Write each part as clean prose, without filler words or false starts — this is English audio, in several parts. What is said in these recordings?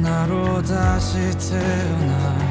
나로 다시 태어나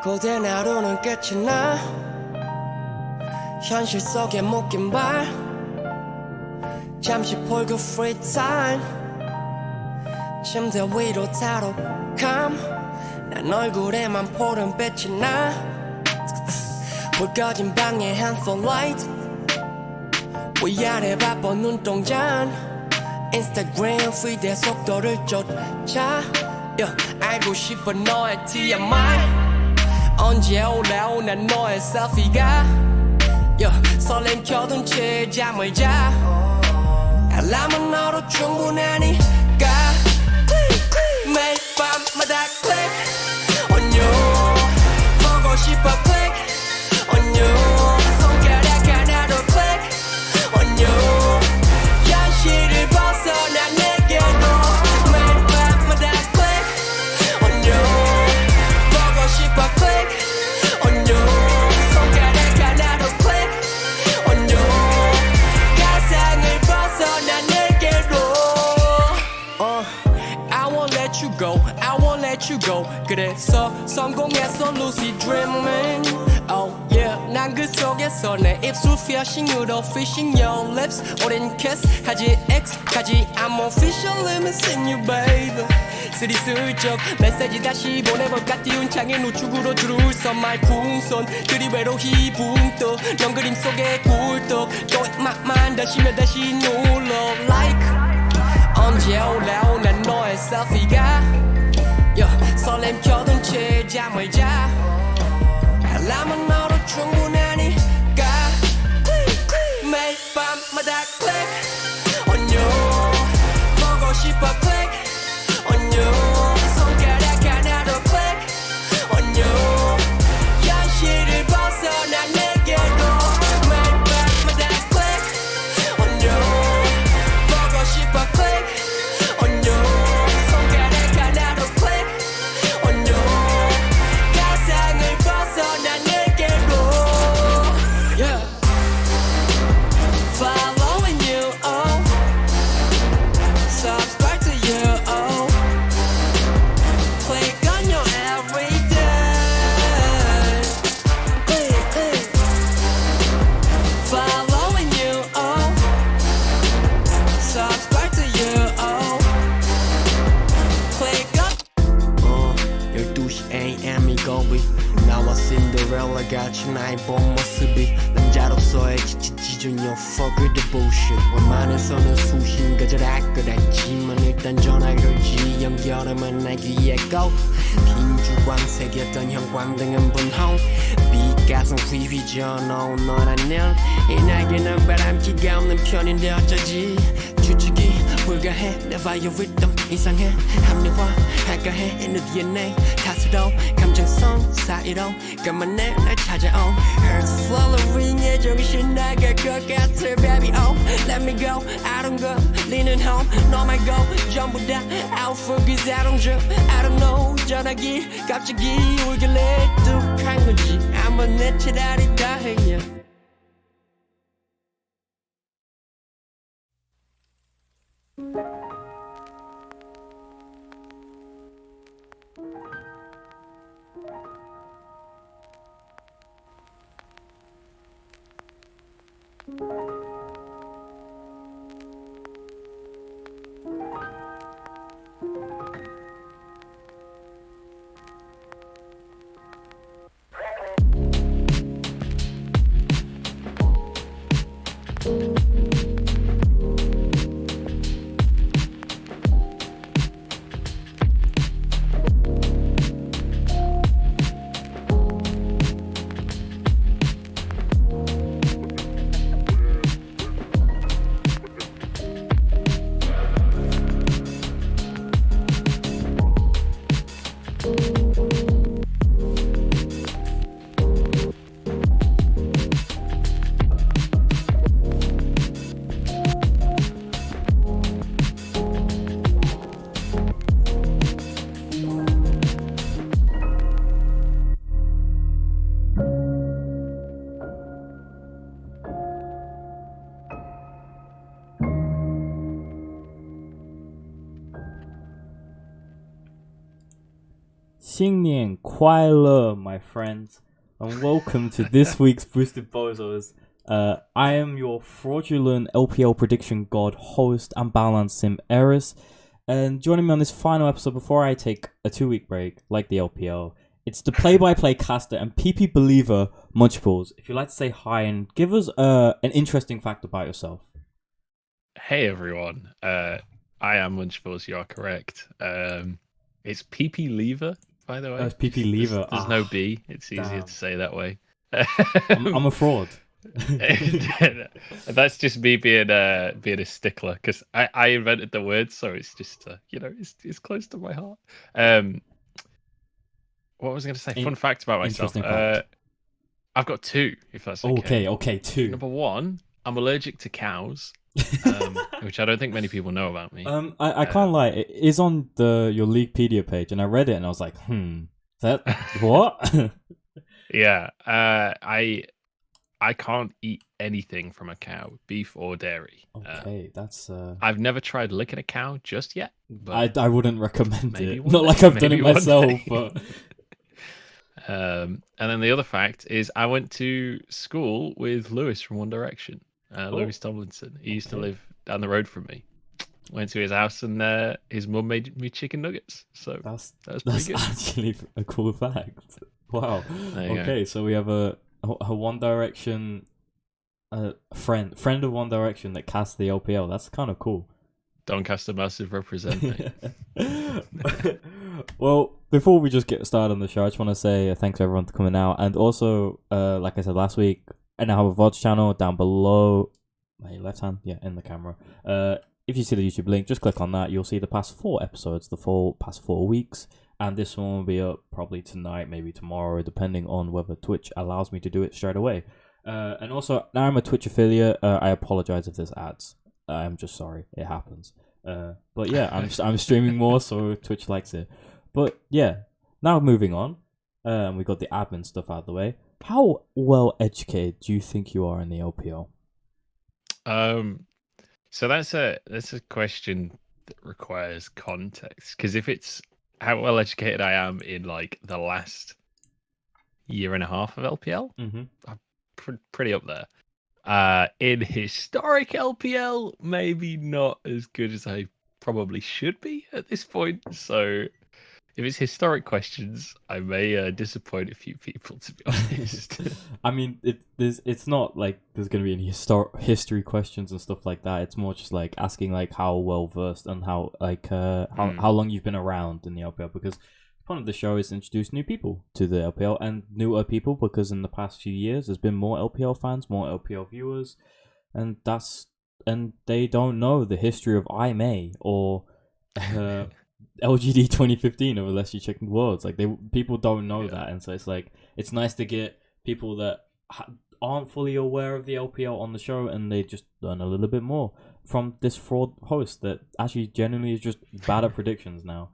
고된 하루는 끝이 나 현실 속에 묶인 발 잠시 폴그 free time 침대 위로 타러 감 난 얼굴에만 포른빛이 나 불 꺼진 방에 핸드폰 라이트 위아래 바쁜 눈동자 인스타그램 피드의 속도를 쫓아 알고 싶어 너의 TMI 언제 올라오나 너의 셀피가 설렘 켜둔 채 잠을 자 알람은 너로 충분하니까 매일 밤마다 click on you 보고 싶어 click on you 손가락 하나로 click on you 현실을 벗어나 내게도 매일 밤마다 click on you 보고 싶어 click on you 손가락 하나로 click on you 가상을 벗어나 내게로 I won't let you go I won't let you go 그래서 성공했어 lucid dreaming Oh yeah 난 그 속에서 내 입술 piercing으로 fishing your lips 오랜 kiss 하지 X까지 I'm officially missing you baby 스리슬쩍 메시지 다시 보내볼까 띄운 창에 우측으로 줄을 서 말풍선 그리 외로이 붕떠 넌 그림 속에 굴떡 Do it 막만 다시며 다시 눌러 like 언제 올라오나 너의 셀피가 설렘 켜둔 채 잠을 자 알람은 너로 충분하니까 매일 밤마다 click on you 보고 싶어 click on you 손가락 하나로 click on you 현실을 벗어나 내게도 매일 밤마다 click on you 보고 싶어 click on you 손가락 하나로 click on you 가상을 벗어나 내게로 yeah following you oh subscribe to you oh click on your everyday click click following you oh subscribe to you oh click on 12시 AM이고 나와 신데렐라 같이 나의 본 모습이 남자로서의 지지지준 you fuck with the bullshit 웬만해서는 수신 거절할 거랬지만 일단 전화 걸지 연결하면 날 귀에 고 빈 주광 새겼던 형광등은 분홍 빛가슴 휘휘져 놓은 너란 년 이 날개는 바람기가 없는 편인데 어쩌지 주축이 불가해 never your rhythm 이상해 합리화할까 해 in the DNA 탓으로 감정성 사이로 그만해 날 찾아온 Earth following에 정신 나갈 것 같아 baby oh let me go I don't go leaning home no my go 전부 다 out for cause I don't jump I don't know 전화기 갑자기 울길래 뚝한 건지 한번 내 차라리다 해요新年快乐, my friends, and welcome to this week's Boosted Bozos. I am your fraudulent LPL prediction god, host, and balance sim erys, and joining me on this final episode before I take a 2-week break, like the LPL, it's the play-by-play caster and PP believer, Munchables. If you'd like to say hi and give us an interesting fact about yourself. Hey everyone, I am Munchables, you are correct. It's PP lever, by the way. It's PP lever. There's no B. It's easier damn. to say that way. I'm a fraud. That's just me being a stickler because I invented the word, so it's just it's close to my heart. What was I going to say? Fun fact about myself. Fact. I've got 2, if that's okay. Okay, 2. Number 1, I'm allergic to cows. Which I don't think many people know about me. I can't lie. It is on your Leaguepedia page, and I read it, and I was like, that what? Yeah, I can't eat anything from a cow, beef or dairy. Okay, that's. I've never tried licking a cow just yet. But I wouldn't recommend it. Not day, like I've done it myself, but. And then the other fact is, I went to school with Lewis from One Direction. Lewis Tomlinson. He used to live down the road from me. Went to his house and his mum made me chicken nuggets. So that's pretty good. Actually a cool fact. Wow. Okay, so we have a One Direction friend of One Direction that casts the LPL. That's kind of cool. Don't cast a massive represent, mate. Well, before we just get started on the show, I just want to say thanks everyone for coming out, and also like I said last week, I now have a VODs channel down below my left hand, in the camera. If you see the YouTube link, just click on that. You'll see the past 4 episodes, past 4 weeks, and this one will be up probably tonight, maybe tomorrow, depending on whether Twitch allows me to do it straight away. And also, now I'm a Twitch affiliate. I apologize if there's ads. I'm just sorry, it happens. But yeah, I'm streaming more, so Twitch likes it. But yeah, now moving on. We got the admin stuff out of the way. How well educated do you think you are in the LPL? So that's a question that requires context, because if it's how well educated I am in like the last year and a half of LPL, I'm pretty up there. In historic LPL, maybe not as good as I probably should be at this point. So if it's historic questions, I may disappoint a few people, to be honest. I mean, it's not like there's going to be any history questions and stuff like that. It's more just like asking like how well versed and how like how long you've been around in the LPL, because part of the show is to introduce new people to the LPL and newer people, because in the past few years there's been more LPL fans, more LPL viewers, and that's and they don't know the history of IMA or LGD 2015 of Unless You Check Worlds. Like people don't know that, and so it's like it's nice to get people that aren't fully aware of the LPL on the show, and they just learn a little bit more from this fraud host that actually genuinely is just bad at predictions now.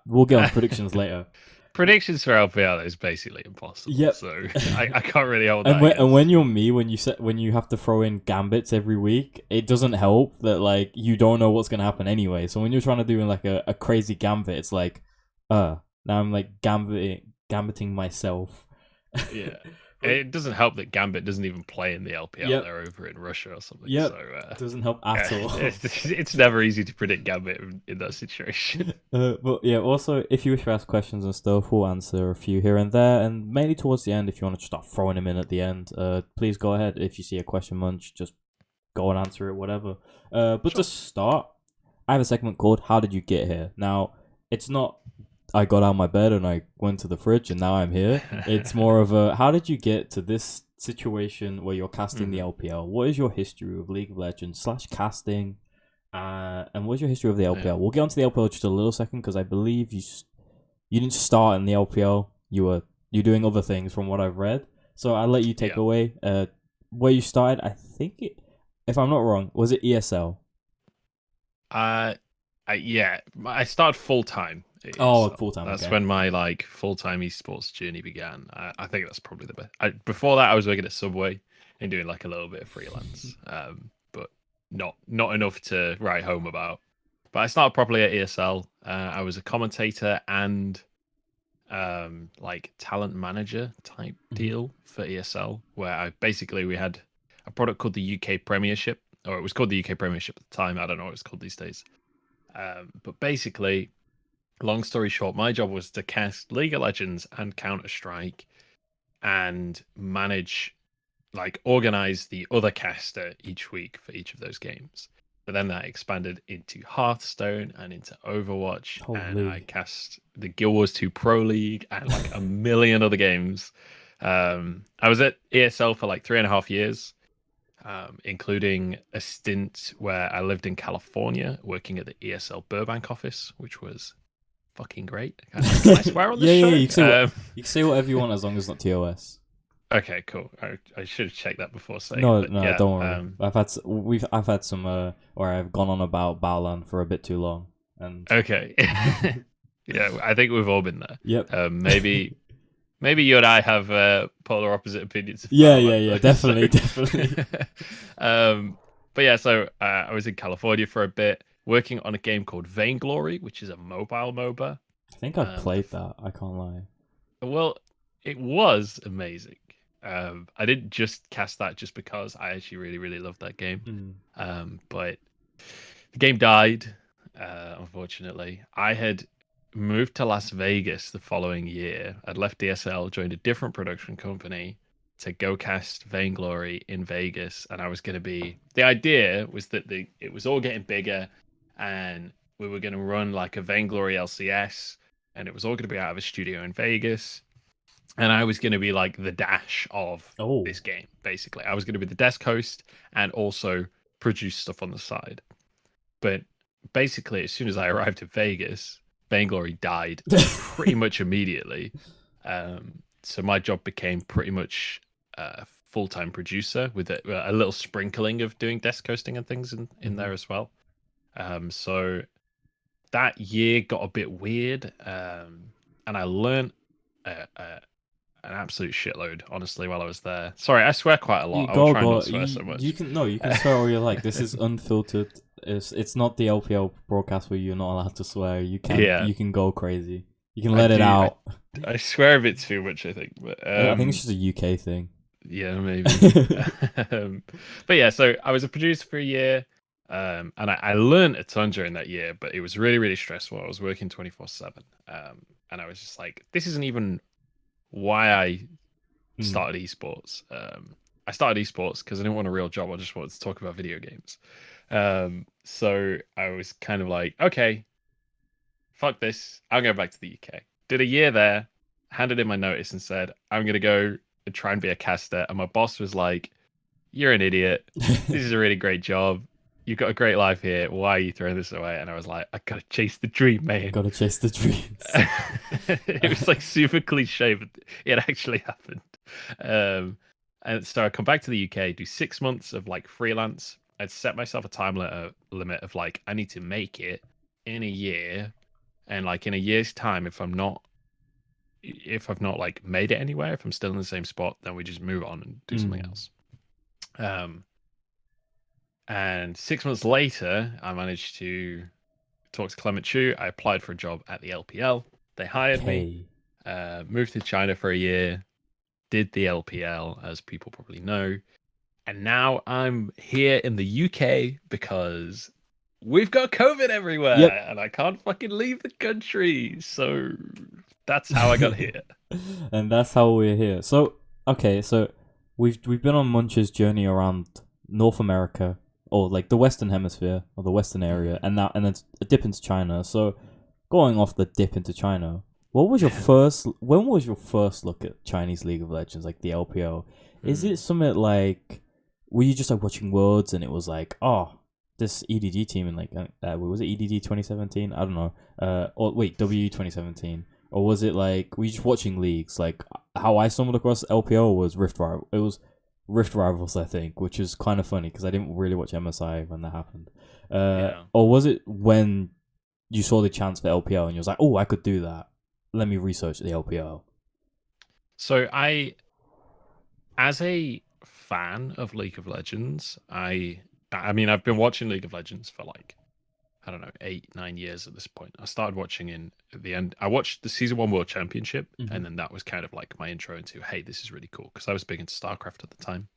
We'll get on predictions later. Predictions for LPL is basically impossible. Yep. So I can't really hold and that. When you're me, when you have to throw in gambits every week, it doesn't help that like you don't know what's gonna happen anyway. So when you're trying to do like a crazy gambit, it's like, now I'm like gambiting myself. Yeah. It doesn't help that Gambit doesn't even play in the LPL. Yep. They're over in Russia or something. Yep. So, it doesn't help at all. It's never easy to predict Gambit in that situation. But yeah, also, if you wish to ask questions and stuff, we'll answer a few here and there. And mainly towards the end, if you want to start throwing them in at the end, please go ahead. If you see a question, Munch, just go and answer it, whatever. But Sure. to start, I have a segment called How Did You Get Here? Now, it's not I got out of my bed and I went to the fridge and now I'm here. It's more of a how did you get to this situation where you're casting the LPL? What is your history of League of Legends / casting? And what's your history of the LPL? Yeah. We'll get onto the LPL just a little second because I believe you didn't start in the LPL. You're doing other things from what I've read. So I'll let you take away where you started. I think if I'm not wrong, was it ESL? Yeah, I started full time. Full time. That's okay. when my full time esports journey began. I think that's probably the best. Before that, I was working at Subway and doing like a little bit of freelance, but not enough to write home about. But I started properly at ESL. I was a commentator and like talent manager type deal for ESL, where we had a product called the UK Premiership, or it was called the UK Premiership at the time. I don't know what it's called these days. But basically, long story short, my job was to cast League of Legends and Counter-Strike and organize the other caster each week for each of those games. But then that expanded into Hearthstone and into Overwatch. Holy. And I cast the Guild Wars 2 Pro League and like a million other games. I was at ESL for like 3.5 years. Including a stint where I lived in California working at the ESL Burbank office, which was fucking great. Can I swear on this show? Yeah, you can say whatever you want as long as not TOS. Okay, cool. I should have checked that before saying. No, yeah, don't worry. I've had some where I've gone on about Baolan for a bit too long. And okay. Yeah, I think we've all been there. Yep. Maybe you and I have polar opposite opinions. Yeah, definitely. But yeah, so I was in California for a bit, working on a game called Vainglory, which is a mobile MOBA. I think I've played that. I can't lie. Well, it was amazing. I didn't just cast that just because I actually really, really loved that game. But the game died, unfortunately. I had moved to Las Vegas the following year. I'd left DSL, joined a different production company to go cast Vainglory in Vegas, and I was going to be. The idea was that it was all getting bigger, and we were going to run like a Vainglory LCS, and it was all going to be out of a studio in Vegas, and I was going to be like the Dash of this game. Basically, I was going to be the desk host and also produce stuff on the side. But basically, as soon as I arrived in Vegas, Vainglory died pretty much immediately. So my job became pretty much a full-time producer with a little sprinkling of doing desk hosting and things in there as well. So that year got a bit weird, and I learned an absolute shitload, honestly, while I was there. Sorry, I swear quite a lot. I'll try not to swear so much. You can swear all you like. This is unfiltered. It's not the LPL broadcast where you're not allowed to swear. You can go crazy. You can let it out. I swear a bit too much, I think. But I think it's just a UK thing. Yeah, maybe. But yeah, so I was a producer for a year, and I learned a ton during that year, but it was really, really stressful. I was working 24/7, and I was just like, this isn't even why I started esports. I started esports because I didn't want a real job. I just wanted to talk about video games. So I was kind of like, okay, fuck this. I'll go back to the UK. Did a year there, handed in my notice and said, I'm going to go and try and be a caster. And my boss was like, you're an idiot. This is a really great job. You've got a great life here. Why are you throwing this away? And I was like, I gotta chase the dream, man. Gotta chase the dreams. It was like super cliche, but it actually happened. And so I come back to the UK, do 6 months of like freelance. I'd set myself a time limit of like, I need to make it in a year. And like in a year's time, if I've not like made it anywhere, if I'm still in the same spot, then we just move on and do something else. And 6 months later, I managed to talk to Clement Chu. I applied for a job at the LPL. They hired me. Moved to China for a year. Did the LPL, as people probably know. And now I'm here in the UK because we've got COVID everywhere. And I can't fucking leave the country. So that's how I got here. And that's how we're here. So, okay, so we've been on Munch's journey around North America, or like the Western Hemisphere, or the Western area, and then a dip into China. So, going off the dip into China, when was your first look at Chinese League of Legends, like the LPL? Is it something like, were you just like watching Worlds and it was like, oh, this EDG team in like, was it EDG 2017? I don't know. Or wait, WE 2017. Or was it like, were you just watching leagues? Like, how I stumbled across LPL was Rift Rival. It was Rift Rivals, I think, which is kind of funny because I didn't really watch MSI when that happened. Or was it when you saw the chance for LPL and you was like, oh, I could do that. Let me research the LPL. So as a fan of League of Legends, I mean, I've been watching League of Legends for like, I don't know, 8-9 years at this point. I started watching in at the end. I watched the Season 1 World Championship, and then that was kind of like my intro into, hey, this is really cool, because I was big into StarCraft at the time.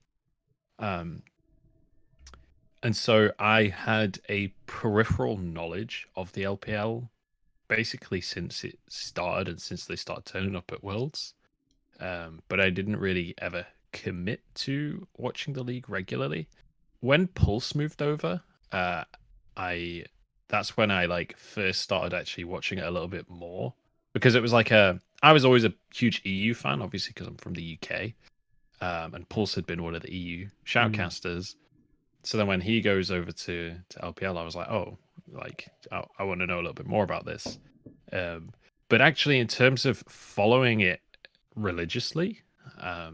And so I had a peripheral knowledge of the LPL basically since it started and since they started turning up at Worlds. But I didn't really ever commit to watching the league regularly. When Pulse moved over, that's when I like first started actually watching it a little bit more, because it was like I was always a huge EU fan, obviously because I'm from the UK, and Pulse had been one of the EU shoutcasters. So then when he goes over to LPL, I was like, oh, like I want to know a little bit more about this. But actually, in terms of following it religiously, I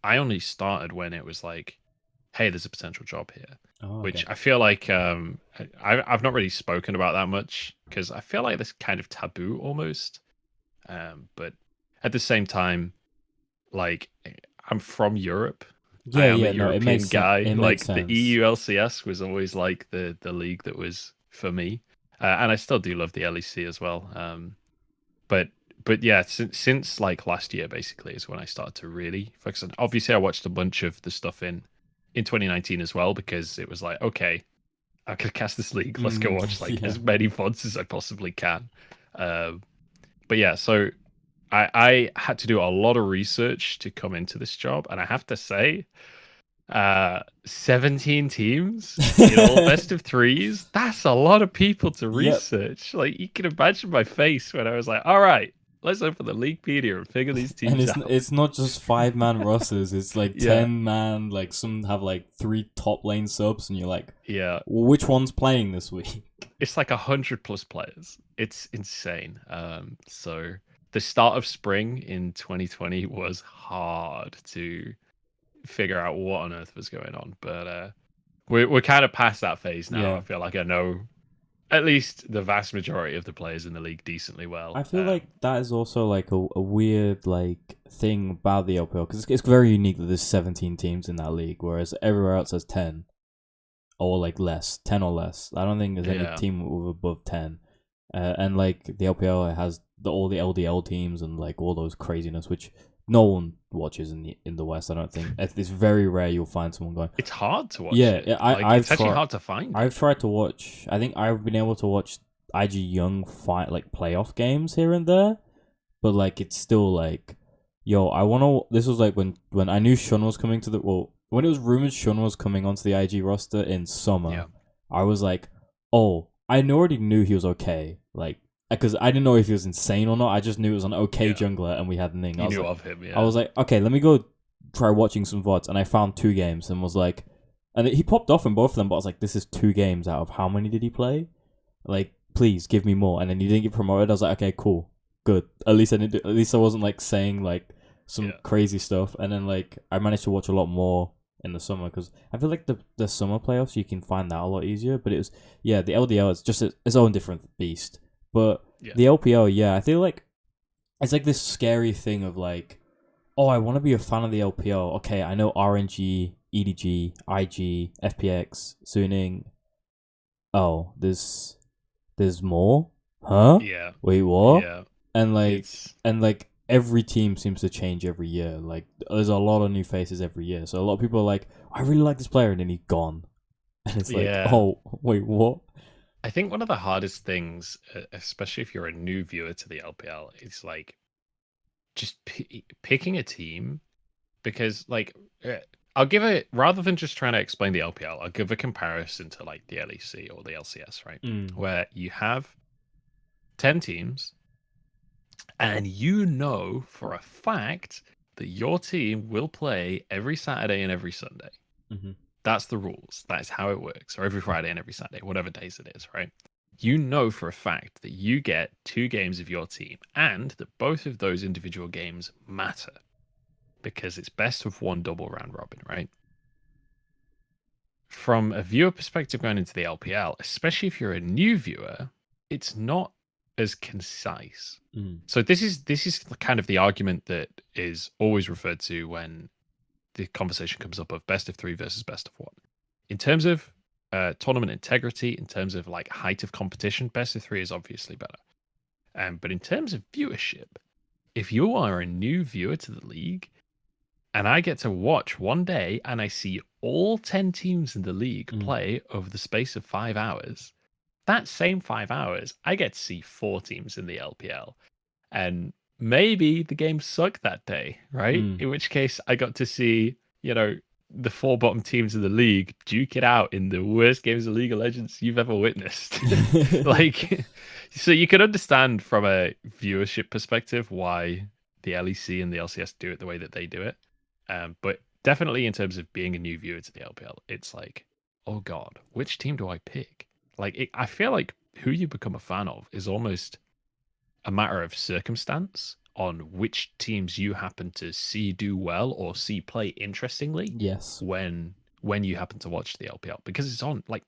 only started when it was like, hey, there's a potential job here. Oh, okay. Which I feel like I've not really spoken about that much, because I feel like this kind of taboo almost. But at the same time, like, I'm from Europe. I am a European guy. Like the EU LCS was always like the league that was for me, and I still do love the LEC as well. But yeah, since like last year basically is when I started to really focus on. Obviously, I watched a bunch of the stuff in 2019 as well, because it was like, okay, I could cast this league. Let's go watch like as many VODs as I possibly can. But yeah, so I had to do a lot of research to come into this job, and I have to say, 17 teams in all best of threes, that's a lot of people to research. Like, you can imagine my face when I was like, all right, let's open the Leaguepedia and figure these teams out. It's not just 5-man rosters, it's like 10-man, like some have like 3 top lane subs, and you're like, well, which one's playing this week? It's like 100+ players. It's insane. So the start of spring in 2020 was hard to figure out what on earth was going on, but we're kind of past that phase now. I feel like I know at least the vast majority of the players in the league decently well. I feel like that is also like a weird like thing about the LPL, because it's very unique that there's 17 teams in that league, whereas everywhere else has 10 or like less, 10 or less. I don't think there's any team with above 10. And like the LPL, it has all the LDL teams and like all those craziness, which no one watches in the West. I don't think it's very rare you'll find someone going. It's hard to watch. It's actually hard to find. I've tried to watch. I think I've been able to watch IG Young fight like playoff games here and there, but like it's still like, yo, I want to. This was like when I knew Shun was coming to when it was rumored Shun was coming onto the IG roster in summer. Yeah. I was like, oh, I already knew he was okay, like. Because I didn't know if he was insane or not. I just knew it was an okay jungler, and we had Ning. You knew of him, I was like, okay, let me go try watching some VODs, and I found 2 games and was like, and he popped off in both of them, but I was like, this is 2 games out of how many did he play? Like, please give me more. And then he didn't get promoted. I was like, okay, cool, good. At least I wasn't like saying like some crazy stuff. And then like I managed to watch a lot more in the summer because I feel like the summer playoffs you can find that a lot easier. But it was the LDL is just its own different beast. But the LPL, I feel like it's like this scary thing of like, oh, I want to be a fan of the LPL. Okay, I know RNG, EDG, IG, FPX, Suning. Oh, there's more? Huh? Yeah. Wait, what? Yeah. And like every team seems to change every year. Like there's a lot of new faces every year. So a lot of people are like, I really like this player, and then he's gone. And it's like, oh, wait, what? I think one of the hardest things, especially if you're a new viewer to the LPL, is like just picking a team, because like I'll give it, rather than just trying to explain the LPL, I'll give a comparison to like the LEC or the LCS, right? Where you have 10 teams and you know for a fact that your team will play every Saturday and every Sunday. That's the rules. That's how it works. Or every Friday and every Saturday, whatever days it is, right? You know for a fact that you get 2 games of your team and that both of those individual games matter because it's best of 1 double round robin, right? From a viewer perspective going into the LPL, especially if you're a new viewer, it's not as concise. So this is kind of the argument that is always referred to when the conversation comes up of best of 3 versus best of 1. In terms of tournament integrity, in terms of like height of competition, best of 3 is obviously better. But in terms of viewership, if you are a new viewer to the league, and I get to watch one day and I see all 10 teams in the league play over the space of 5 hours, that same 5 hours, I get to see 4 teams in the LPL. And maybe the game sucked that day, right? In which case I got to see, the 4 bottom teams of the league duke it out in the worst games of League of Legends you've ever witnessed. Like, so you can understand from a viewership perspective why the LEC and the LCS do it the way that they do it. But definitely in terms of being a new viewer to the LPL, it's like, oh God, which team do I pick? Like, I feel like who you become a fan of is almost a matter of circumstance on which teams you happen to see do well or see play interestingly. Yes. When you happen to watch the LPL, because it's on, like,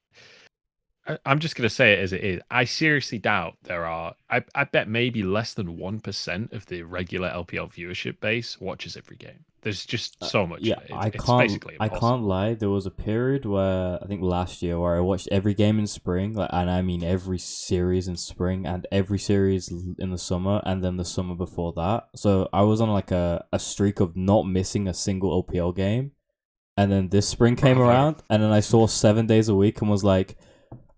I'm just going to say it as it is. I seriously doubt there are, I bet maybe less than 1% of the regular LPL viewership base watches every game. There's just so much. Yeah, it's basically impossible. I can't lie. There was a period where I think last year where I watched every game in spring, like, and I mean every series in spring and every series in the summer, and then the summer before that. So I was on like a streak of not missing a single LPL game, and then this spring came around, and then I saw 7 days a week and was like,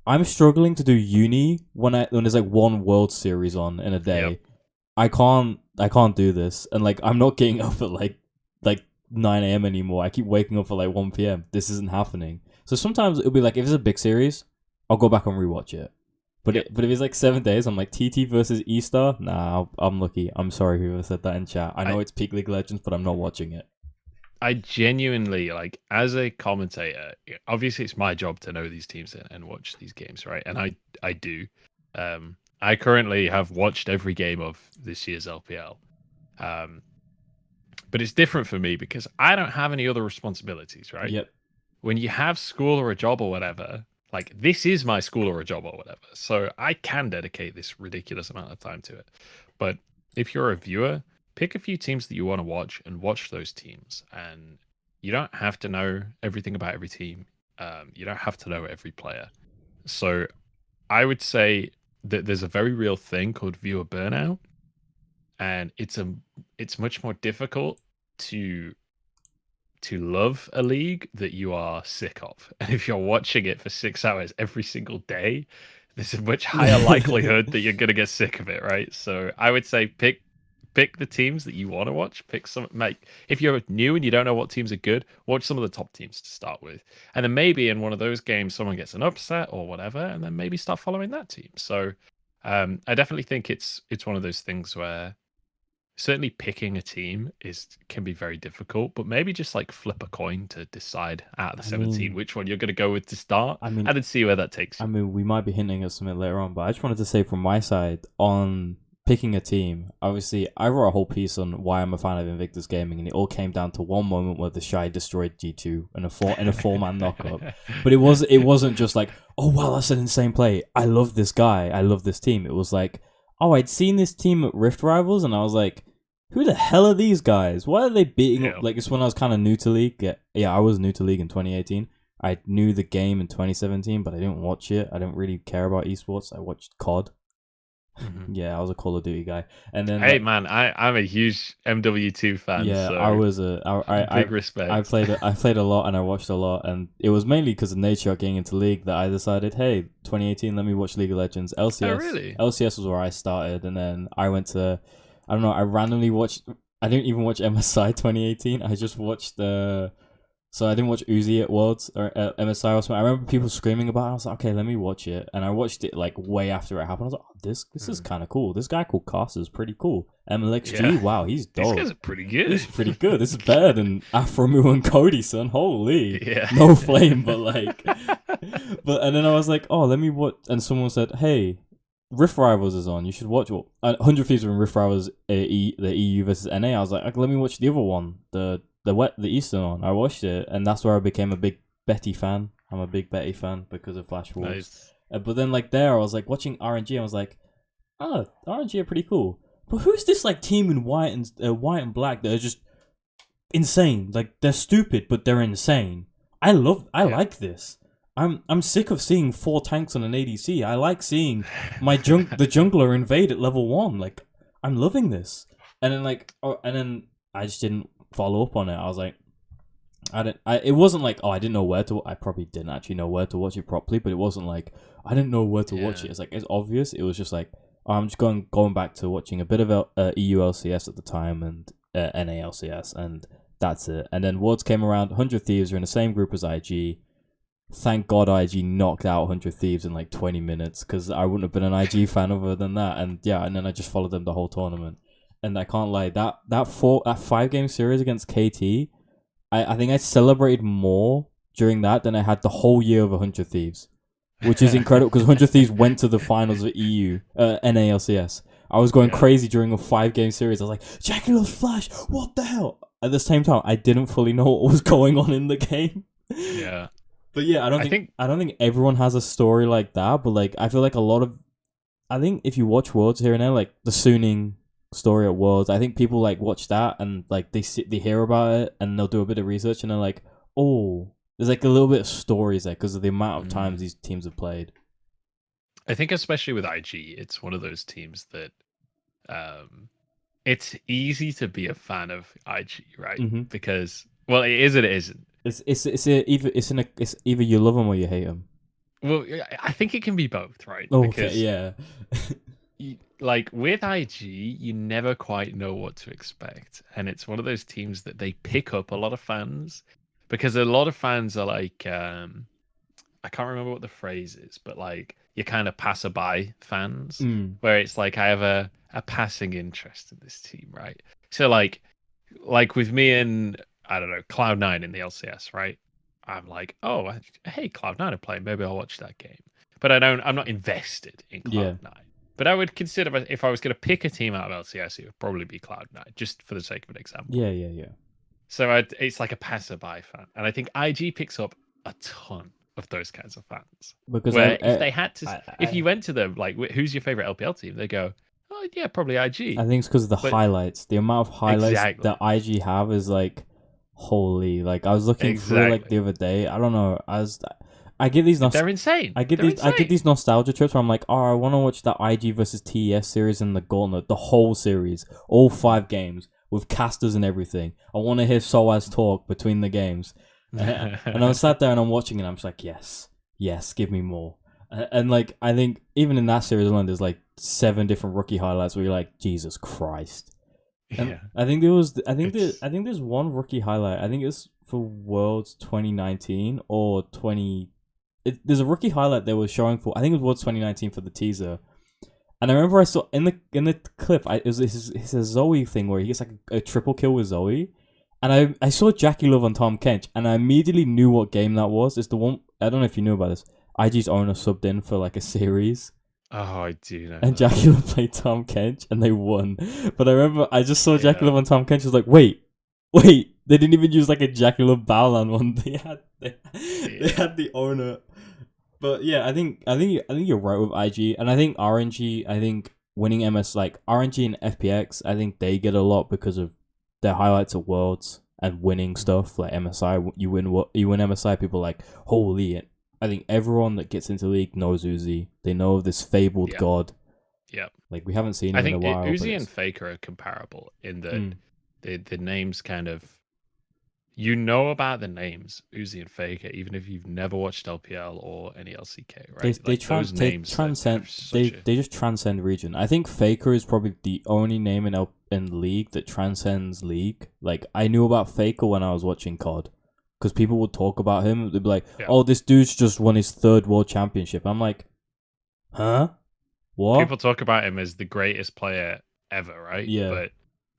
I'm struggling to do uni when there's like 1 World Series on in a day. Yep. I can't do this, and like I'm not getting up at like 9 a.m. anymore. I keep waking up at like 1 p.m. This isn't happening. So sometimes it'll be like, if it's a big series, I'll go back and rewatch it. But but if it's like 7 days, I'm like TT versus E-Star. Nah, I'm lucky. I'm sorry whoever said that in chat. I know it's peak League of Legends, but I'm not watching it. I genuinely, like, as a commentator, obviously it's my job to know these teams and watch these games, right? And I do. I currently have watched every game of this year's LPL. But it's different for me because I don't have any other responsibilities, right? Yep. When you have school or a job or whatever, like, this is my school or a job or whatever. So I can dedicate this ridiculous amount of time to it. But if you're a viewer, pick a few teams that you want to watch and watch those teams. And you don't have to know everything about every team. You don't have to know every player. So I would say that there's a very real thing called viewer burnout. And it's much more difficult to love a league that you are sick of. And if you're watching it for 6 hours every single day, there's a much higher likelihood that you're going to get sick of it, right? So I would say pick the teams that you want to watch. Pick some, like, if you're new and you don't know what teams are good, watch some of the top teams to start with. And then maybe in one of those games someone gets an upset or whatever, and then maybe start following that team. So I definitely think it's one of those things where certainly picking a team can be very difficult, but maybe just like flip a coin to decide out of the 17 which one you're going to go with to start. And then see where that takes you. I mean, we might be hinting at something later on, but I just wanted to say from my side on picking a team. Obviously, I wrote a whole piece on why I'm a fan of Invictus Gaming, and it all came down to one moment where the Shy destroyed G2 in a four-man knockup. But it wasn't just like, oh wow, that's an insane play. I love this guy. I love this team. It was like, oh, I'd seen this team at Rift Rivals, and I was like, who the hell are these guys? Why are they beating up? Like, it's when I was kind of new to League. Yeah, I was new to League in 2018. I knew the game in 2017, but I didn't watch it. I didn't really care about esports. I watched COD. Mm-hmm. Yeah, I was a Call of Duty guy. And then, hey man, I'm a huge MW2 fan. Yeah, so I was big respect. I played a lot and I watched a lot, and it was mainly because of nature getting into League that I decided, hey, 2018, let me watch League of Legends. LCS. Oh, really? LCS was where I started, and then I went to, I don't know, I randomly watched. I didn't even watch MSI 2018. I just watched So I didn't watch Uzi at Worlds or MSI or something. I remember people screaming about it. I was like, okay, let me watch it. And I watched it like way after it happened. I was like, oh, this is kind of cool. This guy called Cost is pretty cool. MLXG, wow, he's dope. These guys are pretty good. He's pretty good. This is better than Afromu and Cody, son. Holy. Yeah. No flame, but like. And then I was like, oh, let me watch. And someone said, hey, Rift Rivals is on. You should watch 100 Thieves were in Rift Rivals, the EU versus NA. I was like, let me watch the other one, the Eastern one. I watched it, and that's where I became a big Betty fan. I'm a big Betty fan because of Flash Wolves. Nice. But then, like, I was like watching RNG. I was like, oh, RNG are pretty cool. But who's this like team in white and black that are just insane? Like, they're stupid, but they're insane. I like this. I'm sick of seeing 4 tanks on an ADC. I like seeing the jungler invade at level 1. Like, I'm loving this. And then I just didn't follow up on it. I was like, it wasn't like, oh, I didn't know where to. I probably didn't actually know where to watch it properly, but it wasn't like I didn't know where to watch it. It's like, it's obvious. It was just like, oh, I'm just going back to watching a bit of EU LCS at the time and NA LCS, and that's it. And then Worlds came around. 100 Thieves are in the same group as IG. Thank God IG knocked out 100 Thieves in like 20 minutes, because I wouldn't have been an IG fan other than that. And yeah, and then I just followed them the whole tournament. And I can't lie, that 5-game series against KT, I think I celebrated more during that than I had the whole year of 100 Thieves, which is incredible because 100 Thieves went to the finals of EU NALCS. I was going crazy during a 5-game series. I was like, Jackie loves Flash. What the hell? At the same time, I didn't fully know what was going on in the game. Yeah. But yeah, I don't think everyone has a story like that. But like, I feel like I think if you watch Worlds here and there, like the Suning story at Worlds, I think people like watch that and like they hear about it and they'll do a bit of research and they're like, oh, there's like a little bit of stories there because of the amount of times these teams have played. I think especially with IG, it's one of those teams that it's easy to be a fan of IG, right? Mm-hmm. Because, well, it is and it isn't. It's either you love them or you hate them. Well, I think it can be both, right? Oh, because, okay, yeah. Like with IG, you never quite know what to expect, and it's one of those teams that they pick up a lot of fans because a lot of fans are like, I can't remember what the phrase is, but like you're kind of passerby fans, where it's like I have a passing interest in this team, right? So like with me and I don't know Cloud9 in the LCS, right? I'm like, oh, hey, Cloud9 are playing, maybe I'll watch that game, but I'm not invested in Cloud9. Yeah. But I would consider if I was going to pick a team out of LCS, it would probably be Cloud9, just for the sake of an example. Yeah. So it's like a passerby fan, and I think IG picks up a ton of those kinds of fans. Because if you went to them, like, who's your favorite LPL team? They go, oh yeah, probably IG. I think it's because of the highlights. The amount of highlights that IG have is like, holy. Like I was looking through like the other day. I don't know. I get these. They're insane. I get these nostalgia trips where I'm like, oh, I want to watch the IG versus TES series and the Gauntlet, the whole series, all 5 games with casters and everything. I want to hear Soaz talk between the games, and I'm sat there and I'm watching and I'm just like, yes, give me more. And like, I think even in that series alone, there's like 7 different rookie highlights where you're like, Jesus Christ. And yeah. I think there's one rookie highlight. I think it's for Worlds 2019 or 20. There's a rookie highlight they were showing for, I think it was Worlds 2019 for the teaser, And I remember I saw in the clip, it's a Zoe thing where he gets like a triple kill with Zoe. And I saw Jackie Love on Tom Kench, and I immediately knew what game that was. It's the one, I don't know if you knew about this. IG's owner subbed in for like a series. Oh, I do know. And Jackie Love played Tom Kench, and they won. But I remember I just saw Jackie Love on Tom Kench. I was like, wait, they didn't even use like a Jackie Love Battleland one. They had the owner. But yeah, I think you're right with IG, and I think RNG. I think winning MS like RNG and FPX. I think they get a lot because of their highlights of Worlds and winning stuff like MSI. You win MSI. People are like, holy. I think everyone that gets into League knows Uzi. They know of this fabled god. Yeah. Like, we haven't seen him in a while. I think Uzi and Faker are comparable in that the names kind of... You know about the names, Uzi and Faker, even if you've never watched LPL or any LCK, right? They just transcend region. I think Faker is probably the only name in League that transcends League. Like, I knew about Faker when I was watching COD. Because people would talk about him. They'd be like, oh, this dude's just won his 3rd world championship. I'm like, huh? What? People talk about him as the greatest player ever, right? Yeah. But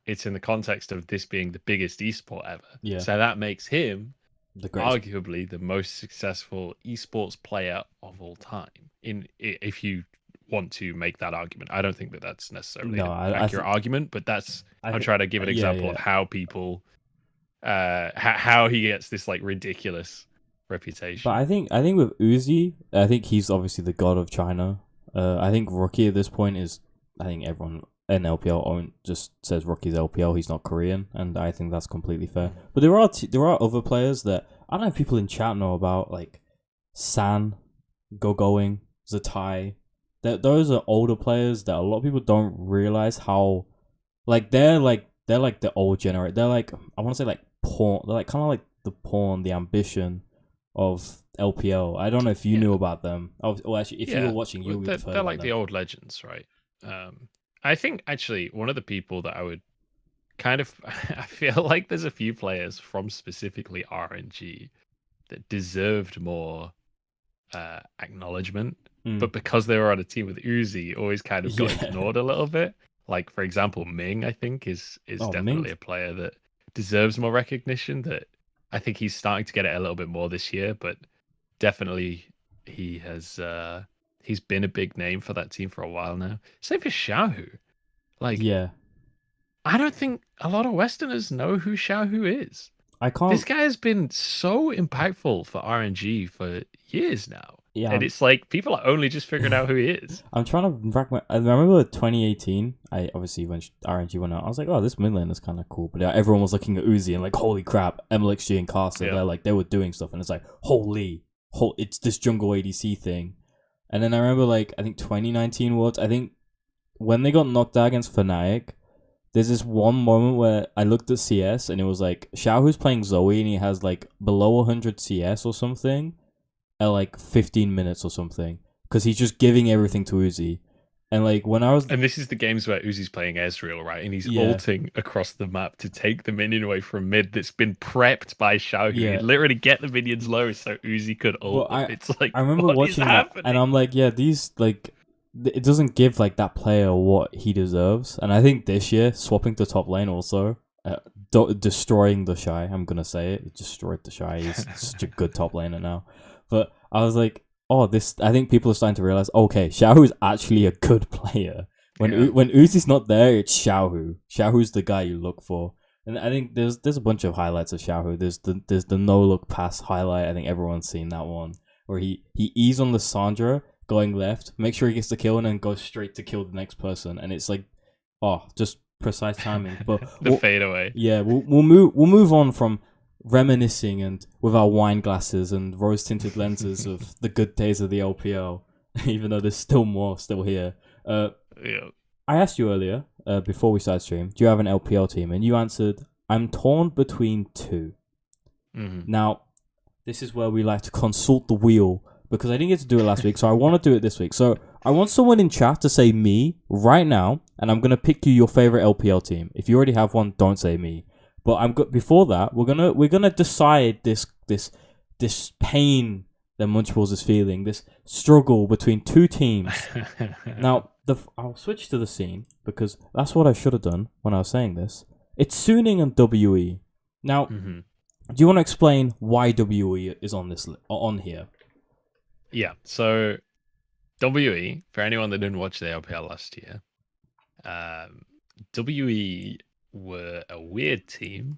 it's in the context of this being the biggest esport ever. Yeah. So that makes him arguably the most successful esports player of all time. If you want to make that argument. I don't think that that's necessarily an accurate argument, but I'm trying to give an example of how people... how he gets this like ridiculous reputation. But I think with Uzi, I think he's obviously the god of China. I think Rookie at this point is, I think everyone in LPL just says Rookie's LPL. He's not Korean, and I think that's completely fair. But there are other players that I don't know if people in chat know about, like San, Going, Zatai. Those are older players that a lot of people don't realize how, like they're like the old generation. They're like, I want to say like pawn. They're like kind of like the pawn, the ambition of LPL. I don't know if you knew about them. Well, actually, if you were watching, you would have heard. They're like the old legends, right? I think actually one of the people that I would kind of, I feel like there's a few players from specifically RNG that deserved more acknowledgement, but because they were on a team with Uzi, always kind of got ignored a little bit. Like, for example, Ming, I think, is definitely a player that deserves more recognition. That I think he's starting to get it a little bit more this year, but definitely he has he's been a big name for that team for a while now. Same for Xiaohu. Like, I don't think a lot of Westerners know who Xiaohu is. This guy has been so impactful for RNG for years now. Yeah, and it's like people are only just figuring out who he is. I'm trying to I remember 2018. I obviously when RNG went out, I was like, "Oh, this mid lane is kind of cool." But everyone was looking at Uzi and like, "Holy crap!" MLXG and Castle, they were doing stuff, and it's like, it's this jungle ADC thing. And then I remember like I think 2019 Worlds. I think when they got knocked out against Fnatic, there's this one moment where I looked at CS and it was like Xiaohu's playing Zoe and he has like below 100 CS or something at like 15 minutes or something because he's just giving everything to Uzi. And like when I was... And this is the games where Uzi's playing Ezreal, right? And he's ulting across the map to take the minion away from mid that's been prepped by Xiaohu. Yeah. He'd literally get the minions low so Uzi could ult. It's like, I remember watching that and I'm like, these like... It doesn't give like that player what he deserves. And I think this year, swapping to top lane also, destroying the Shy, I'm going to say it destroyed the Shy. He's such a good top laner now. But I was like, I think people are starting to realize, okay, Xiaohu is actually a good player. When Uzi's not there, it's Xiaohu. Xiaohu's the guy you look for. And I think there's a bunch of highlights of Xiaohu. There's the no-look pass highlight. I think everyone's seen that one. Where he E's on the Sandra, going left, make sure he gets the kill, and then go straight to kill the next person. And it's like, just precise timing. But the fadeaway. Yeah, we'll move on from reminiscing and with our wine glasses and rose tinted lenses of the good days of the LPL, even though there's still more still here. I asked you earlier before we started stream, do you have an LPL team? And you answered, I'm torn between two. Now, this is where we like to consult the wheel because I didn't get to do it last week, so I want to do it this week. So I want someone in chat to say me right now, and I'm gonna pick you your favorite LPL team. If you already have one, don't say me. But before that, we're gonna decide this pain that Munchables is feeling, this struggle between two teams. Now, I'll switch to the scene because that's what I should have done when I was saying this. It's Suning and WE. Now, do you want to explain why WE is on here? Yeah. So WE, for anyone that didn't watch the LPL last year, WE were a weird team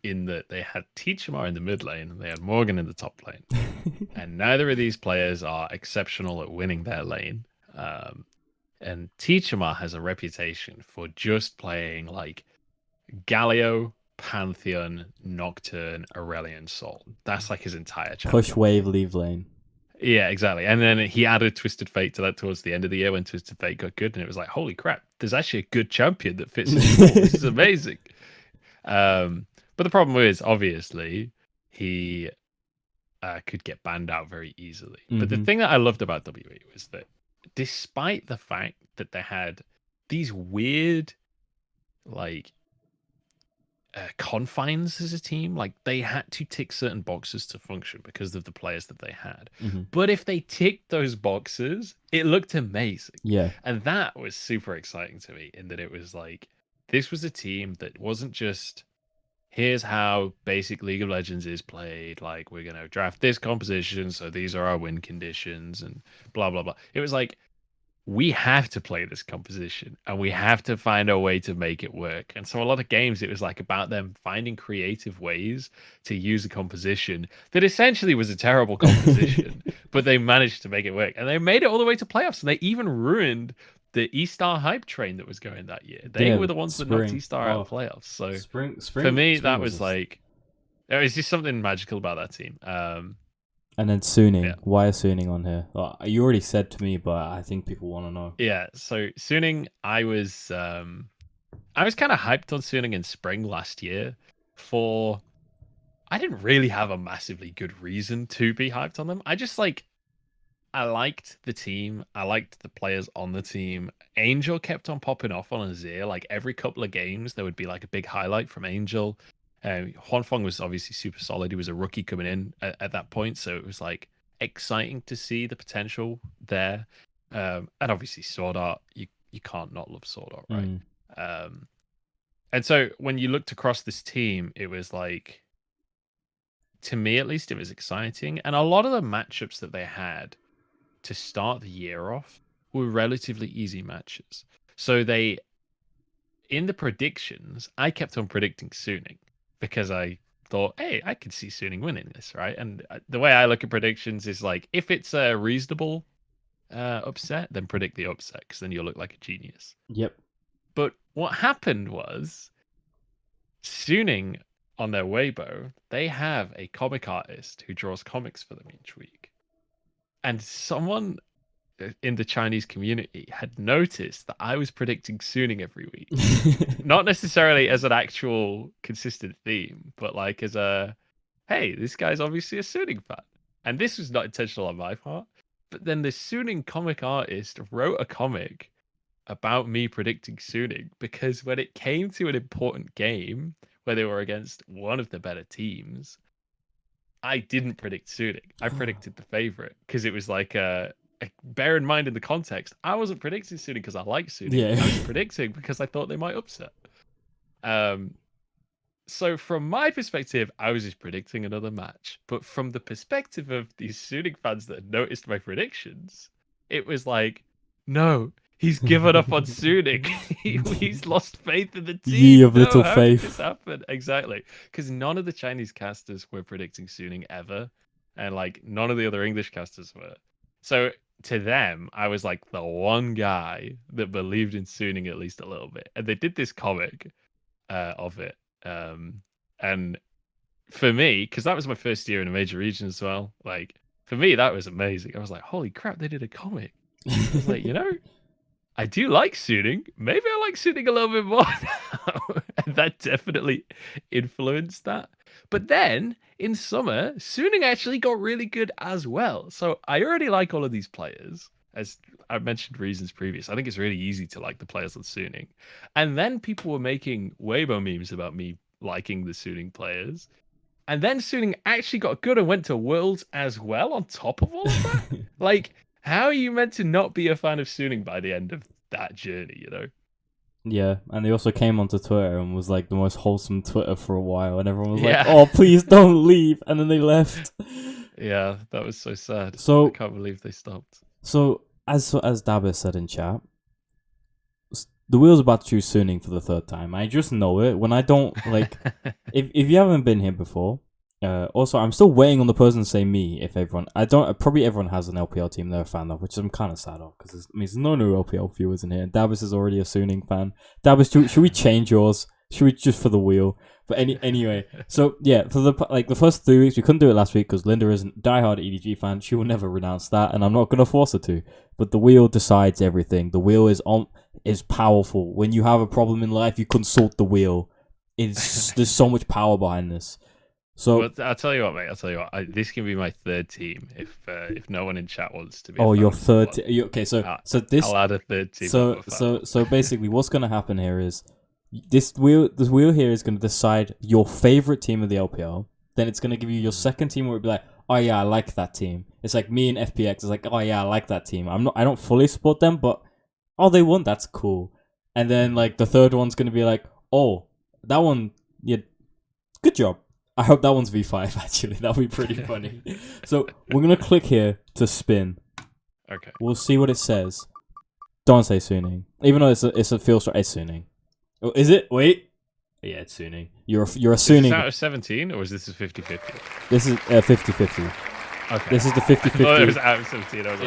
in that they had Teachamar in the mid lane and they had Morgan in the top lane. And neither of these players are exceptional at winning their lane. And Teachamar has a reputation for just playing like Galio, Pantheon, Nocturne, Aurelion, Sol. That's like his entire champion. Push wave, leave lane. Yeah, exactly. And then he added Twisted Fate to that towards the end of the year when Twisted Fate got good, and it was like, holy crap, there's actually a good champion that fits this role. This is amazing. But the problem is, obviously, he could get banned out very easily. But the thing that I loved about WE was that despite the fact that they had these weird, like, confines as a team, like they had to tick certain boxes to function because of the players that they had. But if they ticked those boxes, it looked amazing. Yeah. And that was super exciting to me in that it was like, this was a team that wasn't just, here's how basic League of Legends is played. Like, we're going to draft this composition, so these are our win conditions and blah, blah, blah. It was like, we have to play this composition and we have to find a way to make it work. And so a lot of games, it was like about them finding creative ways to use a composition that essentially was a terrible composition, but they managed to make it work. And they made it all the way to playoffs. And they even ruined the E-Star hype train that was going that year. They were the ones that knocked E-Star out of playoffs. So for me, that was like, there was just something magical about that team. And then Suning. Why is Suning on here? Well, you already said to me, but I think people want to know. Yeah, so Suning, I was kind of hyped on Suning in spring last year I didn't really have a massively good reason to be hyped on them. I liked the team. I liked the players on the team. Angel kept on popping off on Azir. Like every couple of games, there would be like a big highlight from Angel. Huanfeng was obviously super solid. He was a rookie coming in at that point, so it was like exciting to see the potential there. And obviously Sword Art, you can't not love Sword Art, right? And so when you looked across this team, it was like, to me at least, it was exciting. And a lot of the matchups that they had to start the year off were relatively easy matches. So in the predictions, I kept on predicting Suning, because I thought, hey, I could see Suning winning this, right? And the way I look at predictions is like, if it's a reasonable upset, then predict the upset, because then you'll look like a genius. Yep. But what happened was, Suning, on their Weibo, they have a comic artist who draws comics for them each week. And someone in the Chinese community had noticed that I was predicting Suning every week. Not necessarily as an actual consistent theme, but like as a, hey, this guy's obviously a Suning fan. And this was not intentional on my part. But then the Suning comic artist wrote a comic about me predicting Suning, because when it came to an important game where they were against one of the better teams, I didn't predict Suning. I predicted the favorite, because it was like bear in mind in the context, I wasn't predicting Suning because I like Suning. Yeah. I was predicting because I thought they might upset. So from my perspective, I was just predicting another match. But from the perspective of these Suning fans that had noticed my predictions, it was like, no, he's given up on Suning. He's lost faith in the team. Ye of little how faith. Did this happen? Exactly. Because none of the Chinese casters were predicting Suning ever. And like none of the other English casters were. So to them, I was like the one guy that believed in Suning at least a little bit. And they did this comic of it. And for me, because that was my first year in a major region as well, like for me, that was amazing. I was like, holy crap, they did a comic. I was like, I do like Suning. Maybe I like Suning a little bit more now. And that definitely influenced that. But then in summer, Suning actually got really good as well. So I already like all of these players. As I mentioned reasons previous, I think it's really easy to like the players on Suning. And then people were making Weibo memes about me liking the Suning players. And then Suning actually got good and went to Worlds as well on top of all of that. Like, how are you meant to not be a fan of Suning by the end of that journey, you know. Yeah, and they also came onto Twitter and was like the most wholesome Twitter for a while, and everyone was Yeah. like, "Oh, please don't leave," and then they left. Yeah, that was so sad. So I can't believe they stopped. So as Dabba said in chat, the wheel's about to choose Suning for the third time. I just know it when I don't like. if you haven't been here before, also I'm still waiting on the person to say me. If everyone, I don't. Probably everyone has an LPL team they're a fan of, which I'm kind of sad of because there's no new LPL viewers in here. And Dabbis is already a Suning fan. Dabbis, should we change yours? Should we just for the wheel? But anyway, so yeah, for the first 3 weeks we couldn't do it last week because Linda isn't a diehard EDG fan. She will never renounce that, and I'm not gonna force her to. But the wheel decides everything. The wheel is powerful. When you have a problem in life, you consult the wheel. There's so much power behind this. So well, I'll tell you what, mate. I'll tell you what. This can be my third team if no one in chat wants to be. Oh, your third. Okay, so this. I'll add a third team. So basically, what's gonna happen here is. This wheel here is going to decide your favorite team of the LPL. Then it's going to give you your second team where it'll be like, oh yeah, I like that team. It's like me and FPX. It's like, oh yeah, I like that team. I don't fully support them, but oh, they won. That's cool. And then like the third one's going to be like, oh, that one, yeah, good job. I hope that one's V5 actually. That'll be pretty funny. So we're going to click here to spin. Okay. We'll see what it says. Don't say Suning. Even though it's a field strike, it's Suning. Oh, is it? Wait. Yeah, it's Suning. You're a Suning. Is this out of 17 or is this a 50-50? This is 50-50. Okay. This is the 50-50. Oh, it was out of 17. I was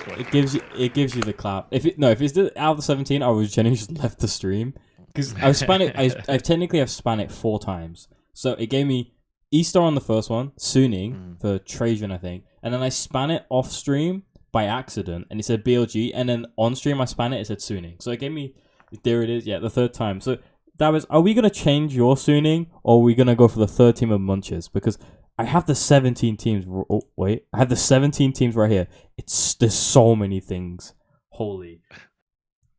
like, it gives you the clap. If it's out of the 17, I was genuinely just left the stream because I've span it. I've technically span it 4 times. So it gave me E-Star on the first one, Suning for Trajan, I think, and then I span it off stream by accident, and it said BLG, and then on stream I span it said Suning. So it gave me. There it is, yeah, the third time. So, are we going to change your Suning, or are we going to go for the third team of Munches? Because I have the 17 teams. Oh, wait. I have the 17 teams right here. There's so many things. Holy.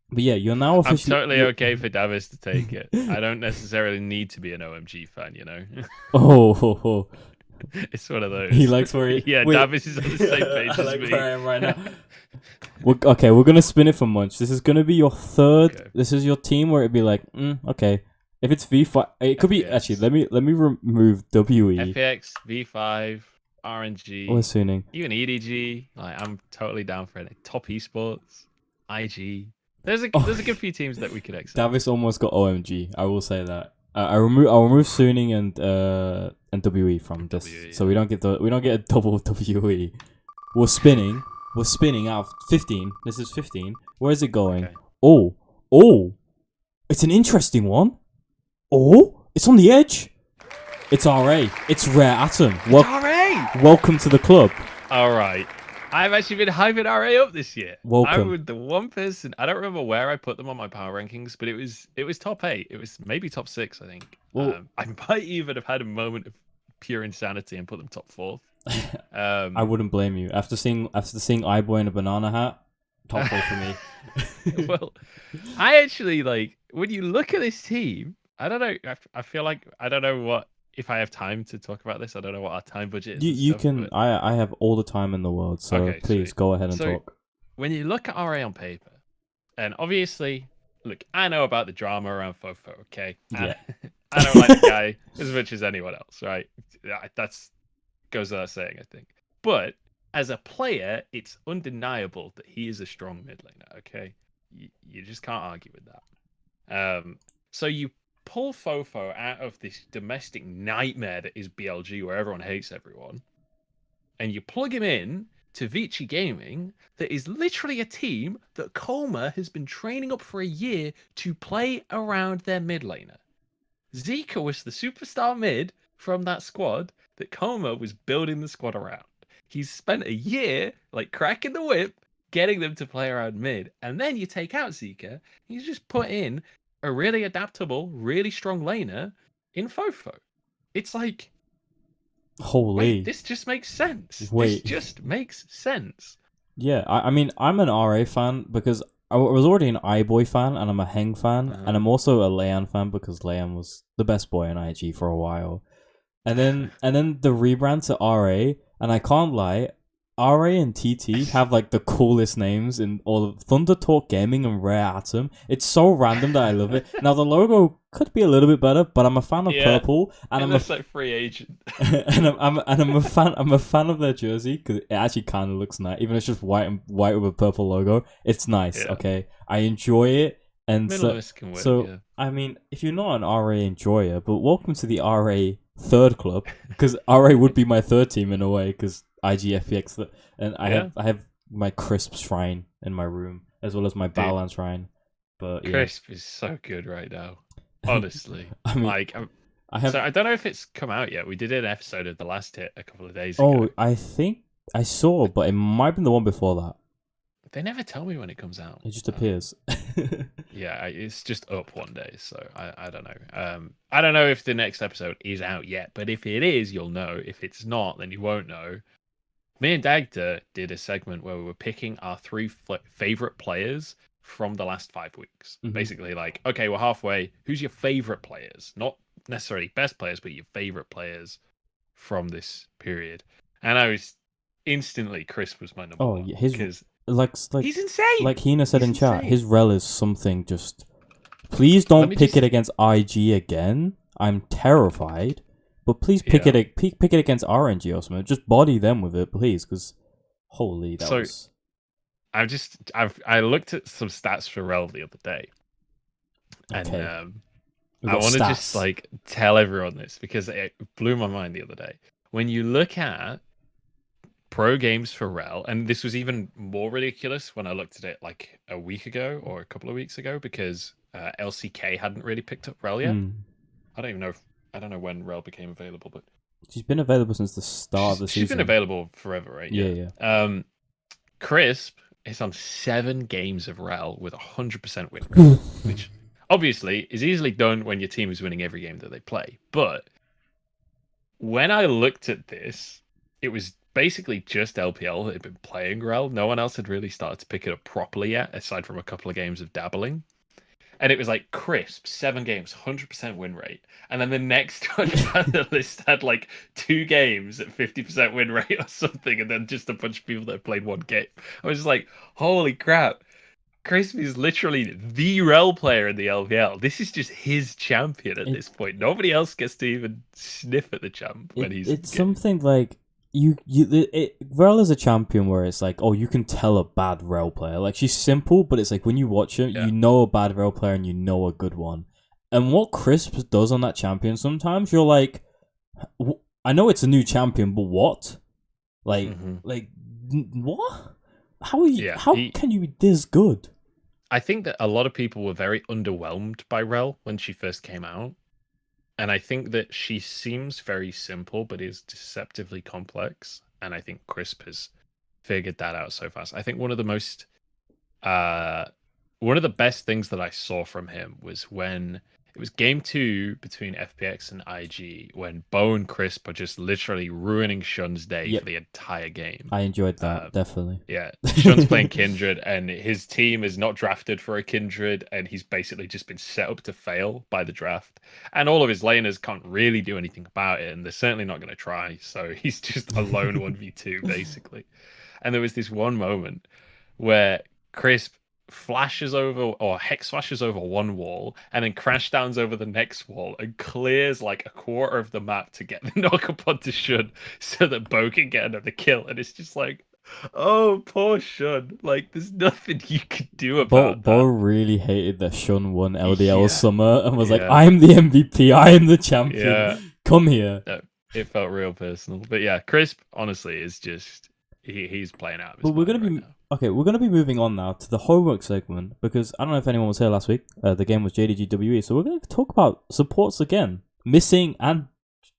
But yeah, you're now officially... I'm totally okay for Davis to take it. I don't necessarily need to be an OMG fan, you know? Oh. It's one of those. He likes where he... Yeah, Davis is on the same page as me. Where I am right now. Okay, we're gonna spin it for Munch. This is gonna be your third. Okay. This is your team where it'd be like, okay. If it's V5, it could be actually. Let me remove WE. FPX, V5, RNG. What's Suning? Even EDG. Like, I'm totally down for it. Top esports, IG. There's a good few teams that we could accept. Davis almost got OMG. I will say that. I'll remove Suning and WE from this, so we don't get a double WE. We're spinning out of 15. This is 15. Where is it going? Okay. Oh, it's an interesting one. Oh, it's on the edge. It's RA. It's Rare Atom. RA. Welcome to the club. All right. I've actually been hyping RA up this year. Welcome. I was the one person. I don't remember where I put them on my power rankings, but it was top 8. It was maybe top 6, I think. Well, I might even have had a moment of pure insanity and put them top 4th. I wouldn't blame you. After seeing iBoy in a banana hat, top 4 for me. Well, I actually like when you look at this team. I don't know. I feel like I don't know what. If I have time to talk about this, I don't know what our time budget is. You can. But... I have all the time in the world, so okay, please go ahead and talk. When you look at RA on paper, and obviously, look, I know about the drama around Fofo, okay? Yeah. I don't like the guy as much as anyone else, right? That's goes without saying, I think. But as a player, it's undeniable that he is a strong mid laner, okay? You just can't argue with that. So you pull Fofo out of this domestic nightmare that is BLG, where everyone hates everyone, and you plug him in to Vici Gaming, that is literally a team that Coma has been training up for a year to play around their mid laner. Zika was the superstar mid from that squad that Coma was building the squad around. He's spent a year like cracking the whip, getting them to play around mid, and then you take out Zika, he's just put in a really adaptable, really strong laner in Fofo. It's like, holy, wait, this just makes sense. This just makes sense. Yeah, I mean, I'm an RA fan because I was already an iBoy fan, and I'm a Heng fan, and I'm also a Leon fan because Leon was the best boy in IG for a while. And then the rebrand to RA, and I can't lie, RA and TT have like the coolest names in all of Thunder Talk Gaming and Rare Atom. It's so random that I love it. Now the logo could be a little bit better, but I'm a fan of purple, and it looks like free agent. and I'm a fan. I'm a fan of their jersey because it actually kind of looks nice, even if it's just white with a purple logo. It's nice. Yeah. Okay, I enjoy it, and so I mean, if you're not an RA enjoyer, but welcome to the RA third club, because RA would be my third team in a way, because IGFPX, and I have my Crisp shrine in my room as well as my Battleland shrine. But Crisp is so good right now, honestly. I mean, like I don't know if it's come out yet. We did an episode of The Last Hit a couple of days ago. Oh, I think I saw, but it might have been the one before that. They never tell me when it comes out. It just appears. Yeah, it's just up one day, so I don't know. I don't know if the next episode is out yet, but if it is, you'll know. If it's not, then you won't know. Me and Dagda did a segment where we were picking our 3 favorite players from the last 5 weeks. Mm-hmm. Basically, like, okay, we're halfway. Who's your favorite players? Not necessarily best players, but your favorite players from this period. And I was instantly, Chris was my number one. Yeah, his like he's insane. Like Hina said in chat, his rel is something. Just please don't pick it against IG again. I'm terrified. But please pick it against RNG or something. Just body them with it, please, because holy, that was. I looked at some stats for rel the other day, and I want to just like tell everyone this because it blew my mind the other day. When you look at pro games for rel, and this was even more ridiculous when I looked at it like a week ago or a couple of weeks ago because LCK hadn't really picked up rel yet. I don't know when rel became available, but she's been available since the start of the season. She's been available forever, right? Yeah. Crisp is on 7 games of rel with 100% win rate, which obviously is easily done when your team is winning every game that they play. But when I looked at this, it was basically just LPL that had been playing rel. No one else had really started to pick it up properly yet, aside from a couple of games of dabbling. And it was like Crisp, 7 games, 100% win rate. And then the next one on the list had like 2 games at 50% win rate or something. And then just a bunch of people that played 1 game. I was just like, holy crap. Crisp is literally the rel player in the LVL. This is just his champion at this point. Nobody else gets to even sniff at the champ when he's... It's something like... Rel is a champion where it's like, oh, you can tell a bad Rel player. Like, she's simple, but it's like when you watch her, you know a bad Rel player and you know a good one. And what Crisp does on that champion, sometimes you're like, I know it's a new champion, but what? Like, what? How are you? Can you be this good? I think that a lot of people were very underwhelmed by Rel when she first came out. And I think that she seems very simple, but is deceptively complex. And I think Crisp has figured that out so fast. I think one of the best things that I saw from him was when it was game 2 between FPX and IG, when Bo and Crisp are just literally ruining Shun's day for the entire game. I enjoyed that, definitely. Yeah, Shun's playing Kindred, and his team is not drafted for a Kindred, and he's basically just been set up to fail by the draft. And all of his laners can't really do anything about it, and they're certainly not going to try. So he's just a lone 1v2, basically. And there was this one moment where Crisp flashes over or hex flashes over one wall and then crash downs over the next wall and clears like a quarter of the map to get the knock up onto Shun so that Bo can get another kill. And it's just like, oh, poor Shun. Like, there's nothing you could do about that. Bo really hated that Shun won LDL summer and was like, I'm the MVP, I am the champion. Come here. No, it felt real personal. But yeah, Crisp honestly is just he's playing out of his But we're gonna be moving on now to the homework segment, because I don't know if anyone was here last week. The game was JDGWE, so we're gonna talk about supports again. Missing and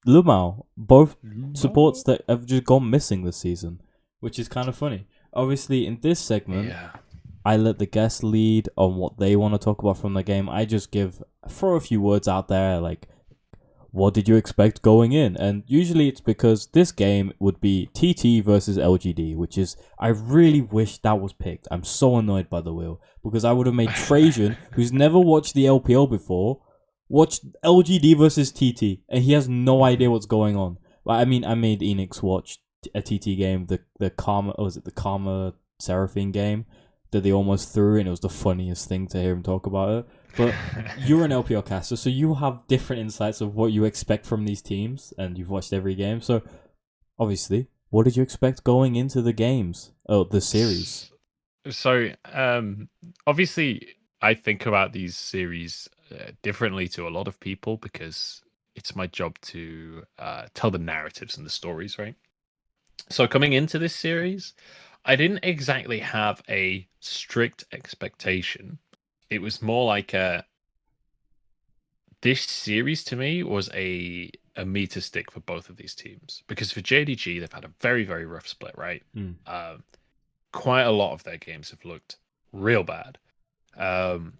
Lumao, both supports that have just gone missing this season, which is kind of funny. Obviously, in this segment, I let the guests lead on what they want to talk about from the game. I just throw a few words out there, like, what did you expect going in? And usually it's because this game would be TT versus LGD, which is, I really wish that was picked. I'm so annoyed by the wheel, because I would have made Trajan, who's never watched the LPL before, watch LGD versus TT, and he has no idea what's going on. I mean, I made Enix watch a TT game, the Karma, was it the Karma Seraphine game that they almost threw, and it was the funniest thing to hear him talk about it. But you're an LPL caster, so you have different insights of what you expect from these teams, and you've watched every game. So obviously, what did you expect going into the games? Oh, the series. So obviously, I think about these series differently to a lot of people because it's my job to tell the narratives and the stories, right? So coming into this series, I didn't exactly have a strict expectation. It was more like this series to me was a meter stick for both of these teams, because for JDG they've had a very, very rough split, right? Quite a lot of their games have looked real bad, and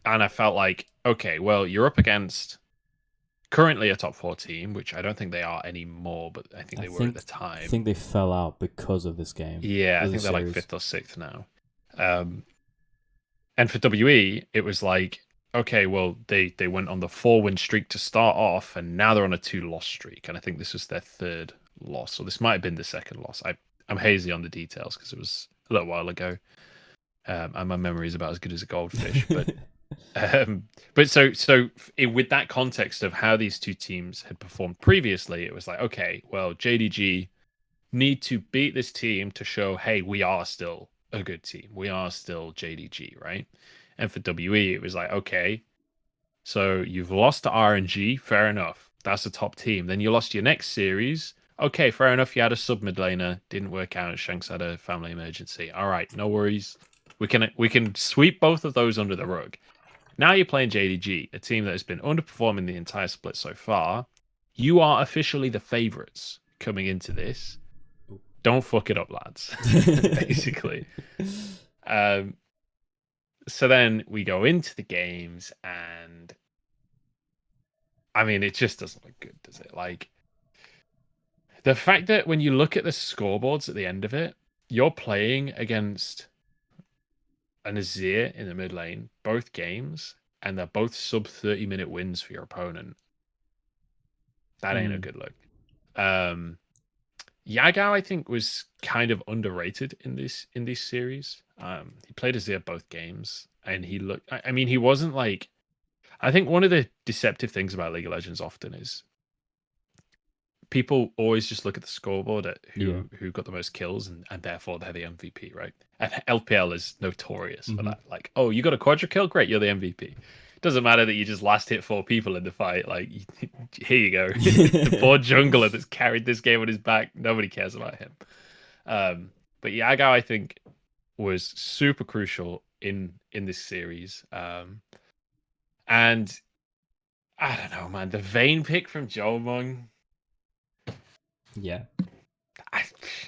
I felt like, okay, well, you're up against currently a top 4 team, which I don't think they are anymore, but I think they were at the time. I think they fell out because of this game. Yeah, I think they're like 5th or 6th now. And for WE, it was like, okay, well, they went on the 4-win streak to start off, and now they're on a 2-loss streak, and I think this was their 3rd loss, or this might have been the 2nd loss. I'm hazy on the details because it was a little while ago, and my memory is about as good as a goldfish. But so with that context of how these two teams had performed previously, it was like, okay, well, JDG need to beat this team to show, hey, we are still a good team. We are still JDG, right? And for WE, it was like, okay, so you've lost to RNG, fair enough. That's a top team. Then you lost your next series. Okay, fair enough. You had a sub mid laner, didn't work out. Shanks had a family emergency. All right, no worries. We can sweep both of those under the rug. Now you're playing JDG, a team that has been underperforming the entire split so far. You are officially the favorites coming into this. Don't fuck it up, lads. Basically. So then we go into the games, and I mean, it just doesn't look good, does it? Like, the fact that when you look at the scoreboards at the end of it, you're playing against an Azir in the mid lane, both games, and they're both sub 30-minute wins for your opponent. That ain't a good look. Yagao, I think, was kind of underrated in this series. He played Azir both games, and he looked. I mean, he wasn't like. I think one of the deceptive things about League of Legends often is people always just look at the scoreboard at who got the most kills, and therefore they're the MVP, right? And LPL is notorious for that. Like, oh, you got a quadra kill, great, you're the MVP. Doesn't matter that you just last hit 4 people in the fight. Like, here you go. The poor jungler that's carried this game on his back. Nobody cares about him. But Yagao, I think, was super crucial in this series. And I don't know, man. The Vayne pick from Jomung. Yeah.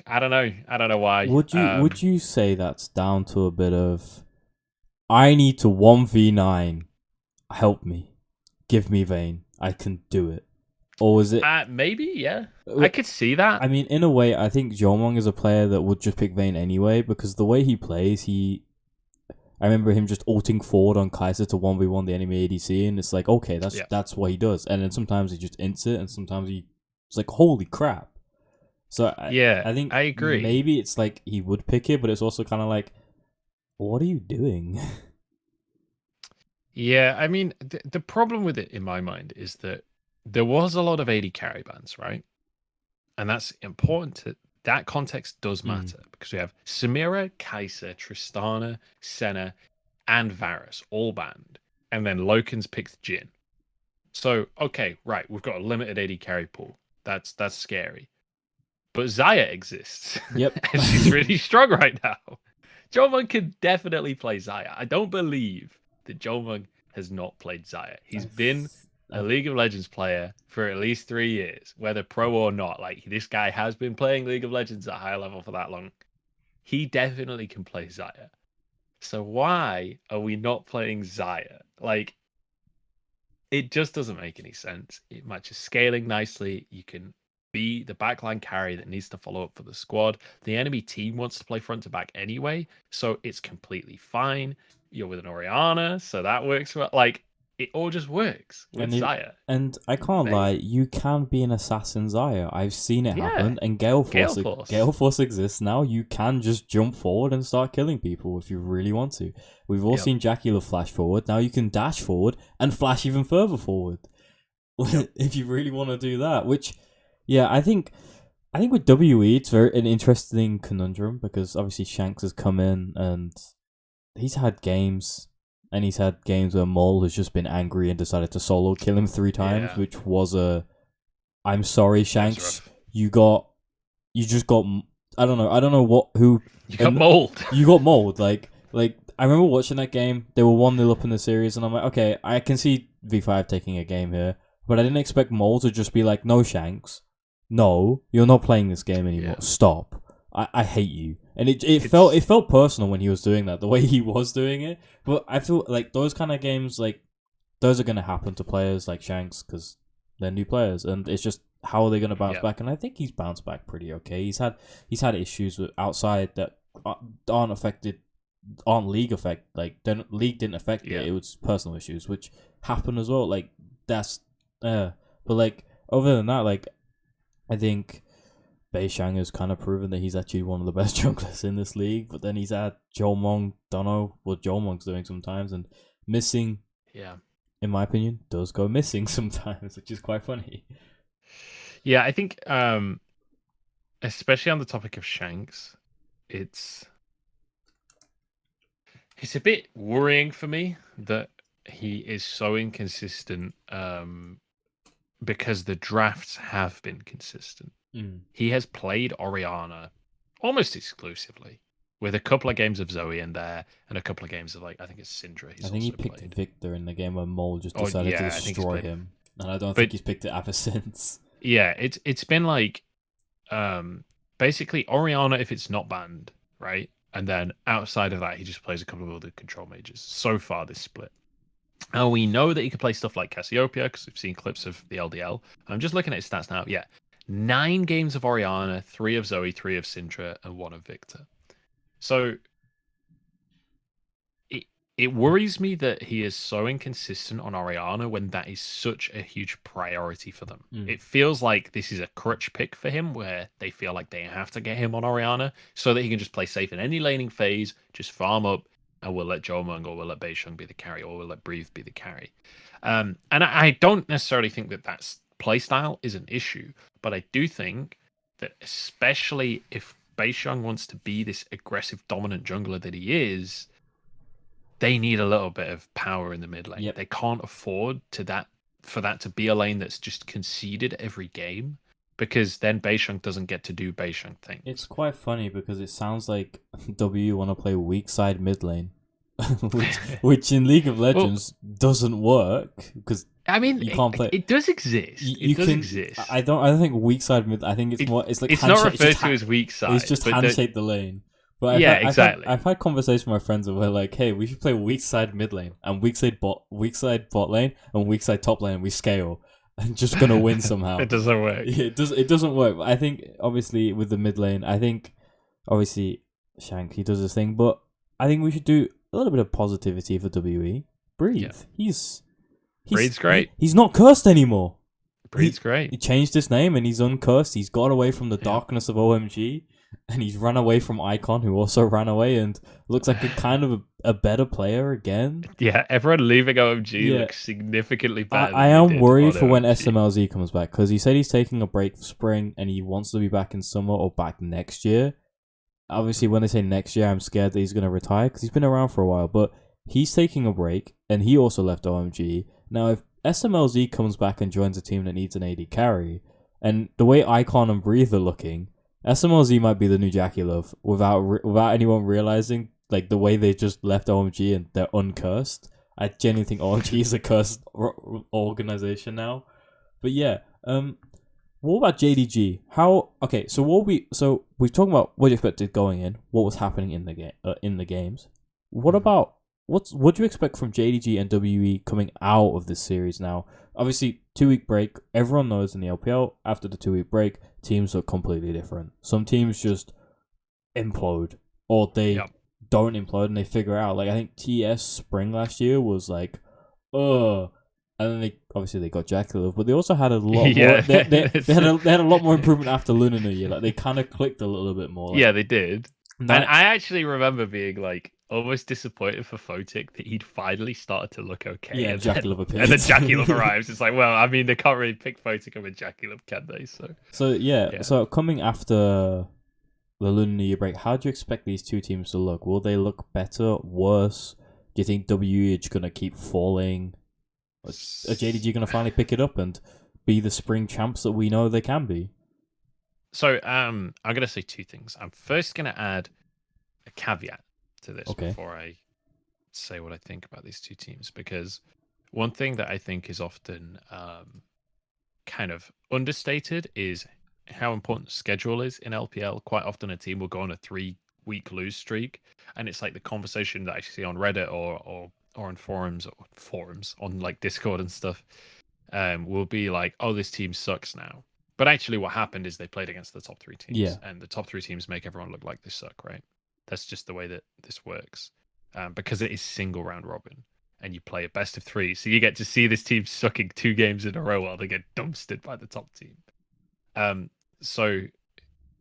I don't know. I don't know why. Would you say that's down to a bit of, I need to 1v9, help me, give me Vayne, I can do it? Or was it maybe? Yeah, I could see that. I mean, in a way, I think Jomong is a player that would just pick Vayne anyway, because the way he plays, I remember him just ulting forward on Kai'Sa to 1v1 the enemy ADC, and it's like, okay, that's what he does. And then sometimes he just ints it, and sometimes it's like, holy crap. So I think I agree. Maybe it's like he would pick it, but it's also kind of like, what are you doing? Yeah, I mean, the problem with it in my mind is that there was a lot of AD carry bans, right? And that's important. That context does matter because we have Samira, Kai'Sa, Tristana, Senna, and Varus all banned. And then Loken's picked Jhin. So, okay, right, we've got a limited AD carry pool. That's scary. But Xayah exists. Yep. And she's really strong right now. Jomung can definitely play Xayah. I don't believe that Jomung has not played Xayah. He's been a League of Legends player for at least 3 years, whether pro or not. Like, this guy has been playing League of Legends at a high level for that long. He definitely can play Xayah. So why are we not playing Xayah? Like, it just doesn't make any sense. It matches scaling nicely. You can be the backline carry that needs to follow up for the squad. The enemy team wants to play front to back anyway, so it's completely fine. You're with an Orianna, so that works well. Like, it all just works with And Zaya. And I can't lie, you can be an assassin Zaya. I've seen it happen. And Gale Force exists now. You can just jump forward and start killing people if you really want to. We've all seen Jackie Love flash forward. Now you can dash forward and flash even further forward. If you really want to do that. Which, yeah, I think with WE, it's an interesting conundrum because obviously Shanks has come in and he's had games. And he's had games where Mole has just been angry and decided to solo kill him 3 times, which was I'm sorry, Shanks. You just got. I don't know who. You got mauled. You got mauled. Like I remember watching that game. They were 1-0 up in the series, and I'm like, okay, I can see V5 taking a game here, but I didn't expect Mole to just be like, no, Shanks, no, you're not playing this game anymore. Stop. I hate you. And it felt personal when he was doing that, the way he was doing it. But I feel like those kind of games, like, those are going to happen to players like Shanks because they're new players. And it's just, how are they going to bounce back? And I think he's bounced back pretty okay. He's had issues with outside that aren't league effect. Like, league didn't affect it. It was personal issues, which happen as well. Like, that's, but like, other than that, like, I think Beishang has kind of proven that he's actually one of the best junglers in this league, but then he's had Jolmong, don't know what Jolmong's doing sometimes, and missing, in my opinion, does go missing sometimes, which is quite funny. Yeah, I think, especially on the topic of Shanks, it's a bit worrying for me that he is so inconsistent because the drafts have been consistent. He has played Orianna almost exclusively, with a couple of games of Zoe in there and a couple of games of, like, I think it's Syndra. I think he picked Victor in the game where Mole just decided to destroy him, and I don't think he's picked it ever since. Yeah, it's been like basically Orianna if it's not banned, right? And then outside of that, he just plays a couple of other control mages. So far, this split. Now, we know that he can play stuff like Cassiopeia because we've seen clips of the LDL. I'm just looking at his stats now. Yeah. 9 games of Orianna, 3 of Zoe, 3 of Syndra, and 1 of Victor. So it worries me that he is so inconsistent on Orianna when that is such a huge priority for them. It feels like this is a crutch pick for him where they feel like they have to get him on Orianna so that he can just play safe in any laning phase, just farm up, and we'll let Jomung or we'll let Beisheng be the carry or we'll let Breathe be the carry. And I don't necessarily think that that's playstyle is an issue, but I do think that especially if Beisheng wants to be this aggressive dominant jungler that he is, they need a little bit of power in the mid lane. They can't afford for that to be a lane that's just conceded every game, because then Beisheng doesn't get to do Beisheng things. It's quite funny because it sounds like W want to play weak side mid lane, which in League of Legends doesn't work because I mean, you can't play. It does exist. It does exist. I don't think weak side mid. I think it's more. It's like it's not referred to as weak side. It's just handshake the lane. But exactly. I've had conversations with my friends where like, hey, we should play weak side mid lane and weak side bot lane and weak side top lane. And we scale and just gonna win somehow. It doesn't work. Yeah, it doesn't work. But I think obviously with the mid lane, I think obviously Shank he does his thing, but I think we should do a little bit of positivity for WE. Breathe. Yeah. He's Breathe's great. He's not cursed anymore. Breathe's great. He changed his name and he's uncursed. He's got away from the darkness of OMG. And he's run away from Icon, who also ran away and looks like a better player again. Yeah, everyone leaving OMG looks significantly better. I am worried for when SMLZ comes back, because he said he's taking a break for spring and he wants to be back in summer or back next year. Obviously, when they say next year, I'm scared that he's going to retire because he's been around for a while. But he's taking a break and he also left OMG. Now, if SMLZ comes back and joins a team that needs an AD carry, and the way Icon and Breathe are looking, SMLZ might be the new Jackie Love without anyone realizing, like, the way they just left OMG and they're uncursed. I genuinely think OMG is a cursed organization now. But yeah, what about JDG? So we've talked about what you expected going in, what was happening in the games. What about what do you expect from JDG and WE coming out of this series now? Obviously, 2-week break. Everyone knows in the LPL, after the 2-week break, teams are completely different. Some teams just implode, or they don't implode and they figure out. Like, I think TS Spring last year was like oh. And then they got Jackal, but they also had a lot Yeah. more. They had a lot more improvement after Lunar New Year. Like they kind of clicked a little bit more. Like, Yeah, they did. And I actually remember being like almost disappointed for Photic that he'd finally started to look okay. Yeah, and Jackal appeared. And then Jackal arrives. It's like, well, I mean, they can't really pick Photic over Jackal, can they? So coming after the Lunar New Year break, how do you expect these two teams to look? Will they look better, worse? Do you think WE is gonna keep falling? Are JDG gonna finally pick it up and be the spring champs that we know they can be? So I'm gonna say two things. I'm first gonna add a caveat to this before I say what I think about these two teams, because one thing that I think is often kind of understated is how important the schedule is in LPL. Quite often a team will go on a 3-week lose streak, and it's like the conversation that I see on Reddit or on forums on like Discord and stuff will be like, oh, this team sucks now. But actually what happened is they played against the top 3 teams, and the top 3 teams make everyone look like they suck, right? That's just the way that this works, because it is single round robin and you play a best of 3. So you get to see this team sucking 2 games in a row while they get dumpstered by the top team. So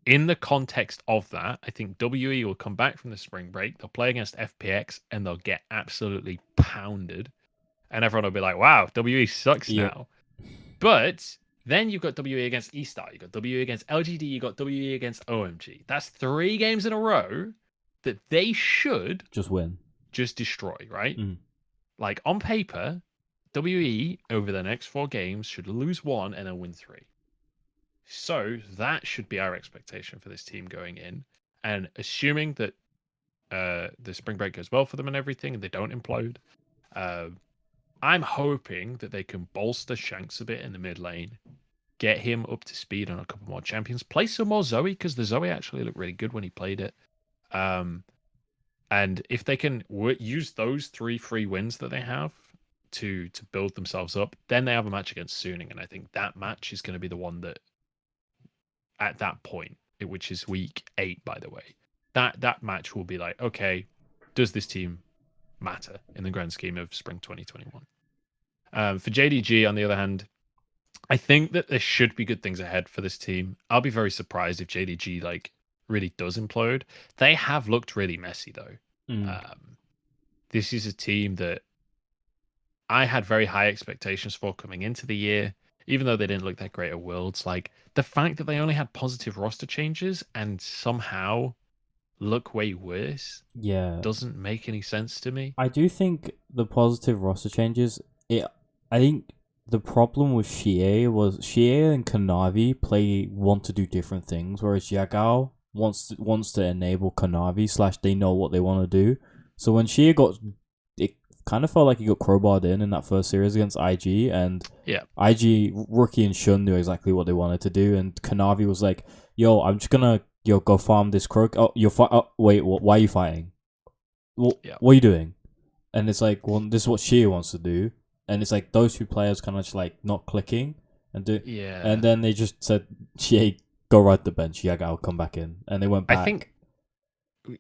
in the context of that, I think WE will come back from the spring break. They'll play against FPX and they'll get absolutely pounded. And everyone will be like, wow, WE sucks now. But then you've got WE against eStar. You've got WE against LGD. You've got WE against OMG. That's 3 games in a row that they should just win. Just destroy, right? Like on paper, WE over the next 4 games should lose 1 and then win 3. So that should be our expectation for this team going in. And assuming that the spring break goes well for them and everything, and they don't implode, I'm hoping that they can bolster Shanks a bit in the mid lane, get him up to speed on a couple more champions, play some more Zoe, because the Zoe actually looked really good when he played it. And if they can use those 3 free wins that they have to build themselves up, then they have a match against Suning. And I think that match is going to be the one that, at that point, which is week 8, by the way, that match will be like, okay, does this team matter in the grand scheme of spring 2021? For JDG, on the other hand, I think that there should be good things ahead for this team. I'll be very surprised if JDG like really does implode. They have looked really messy though. This is a team that I had very high expectations for coming into the year, even though they didn't look that great at Worlds. Like the fact that they only had positive roster changes and somehow look way worse doesn't make any sense to me. I do think the positive roster changes, I think the problem with Xie was Xie and Kanavi want to do different things, whereas Yagao wants to enable Kanavi / they know what they want to do. So when Xie it kind of felt like he got crowbarred in that first series against IG, and IG, Rookie and Shun knew exactly what they wanted to do, and Kanavi was like, yo, I'm just gonna go farm this croak. Oh, wait, why are you fighting? What are you doing? And it's like, well, this is what Xie wants to do. And it's like those 2 players kind of just like not clicking and and then they just said, Xie, go right the bench. I'll come back in. And they went back. I think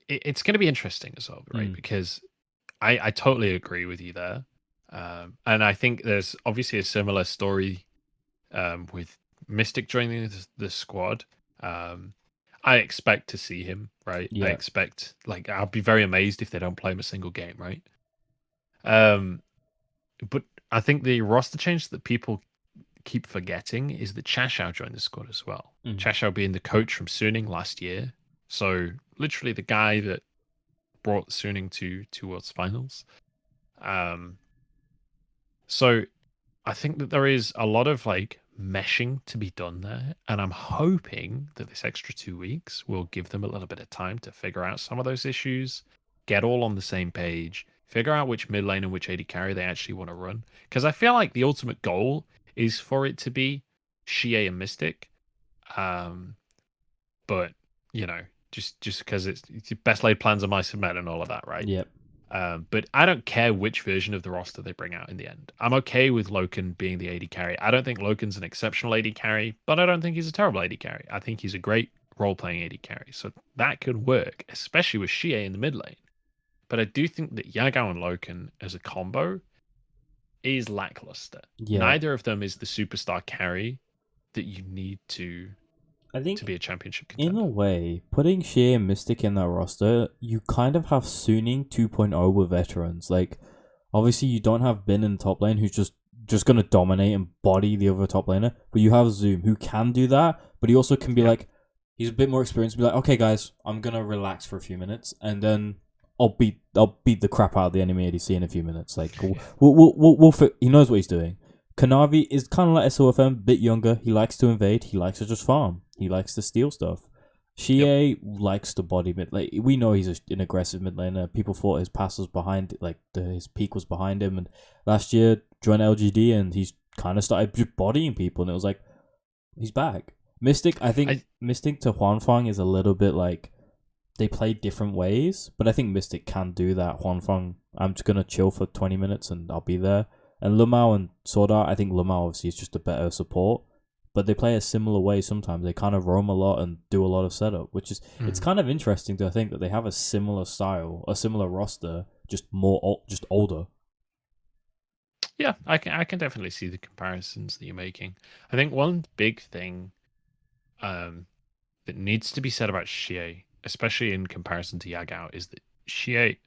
it's going to be interesting as well, right? Because I totally agree with you there. And I think there's obviously a similar story with Mystic joining the squad. I expect to see him, right? Yeah. I expect, like, I'll be very amazed if they don't play him a single game, right? But I think the roster change that people keep forgetting is that Chashao joined the squad as well. Chashao being the coach from Suning last year. So literally the guy that brought Suning to Worlds Finals. So I think that there is a lot of like meshing to be done there. And I'm hoping that this extra 2 weeks will give them a little bit of time to figure out some of those issues, get all on the same page, figure out which mid lane and which AD carry they actually want to run. Because I feel like the ultimate goal is for it to be Xie and Mystic. But, you know, just because it's best laid plans are mice and men and all of that, right? Yep. But I don't care which version of the roster they bring out in the end. I'm okay with Loken being the AD carry. I don't think Loken's an exceptional AD carry, but I don't think he's a terrible AD carry. I think he's a great role-playing AD carry. So that could work, especially with Xie in the mid lane. But I do think that Yagao and Loken as a combo is lackluster. Yeah. Neither of them is the superstar carry that you need to be a championship contender. In a way, putting Shea and Mystic in that roster, you kind of have Suning 2.0 with veterans. Like, obviously, you don't have Bin in top lane who's just going to dominate and body the other top laner, but you have Zoom who can do that, but he also can be like, he's a bit more experienced, be like, okay, guys, I'm going to relax for a few minutes, and then I'll beat the crap out of the enemy ADC in a few minutes. Like, he knows what he's doing. Kanavi is kind of like SOFM, bit younger. He likes to invade. He likes to just farm. He likes to steal stuff. Shea likes to body mid. Like, we know he's an aggressive mid laner. People thought his pass was behind, his peak was behind him. And last year, joined LGD, and he's kind of started just bodying people. And it was like, he's back. Mystic, I think Mystic to Huanfang is a little bit like, they play different ways. But I think Mystic can do that. Huanfang, I'm just going to chill for 20 minutes and I'll be there. And Lumao and Sword Art, I think Lumao obviously is just a better support, but they play a similar way sometimes. They kind of roam a lot and do a lot of setup, which is it's kind of interesting to think that they have a similar style, a similar roster, just older. Yeah, I can definitely see the comparisons that you're making. I think one big thing that needs to be said about Shea, especially in comparison to Yagao, is that Shea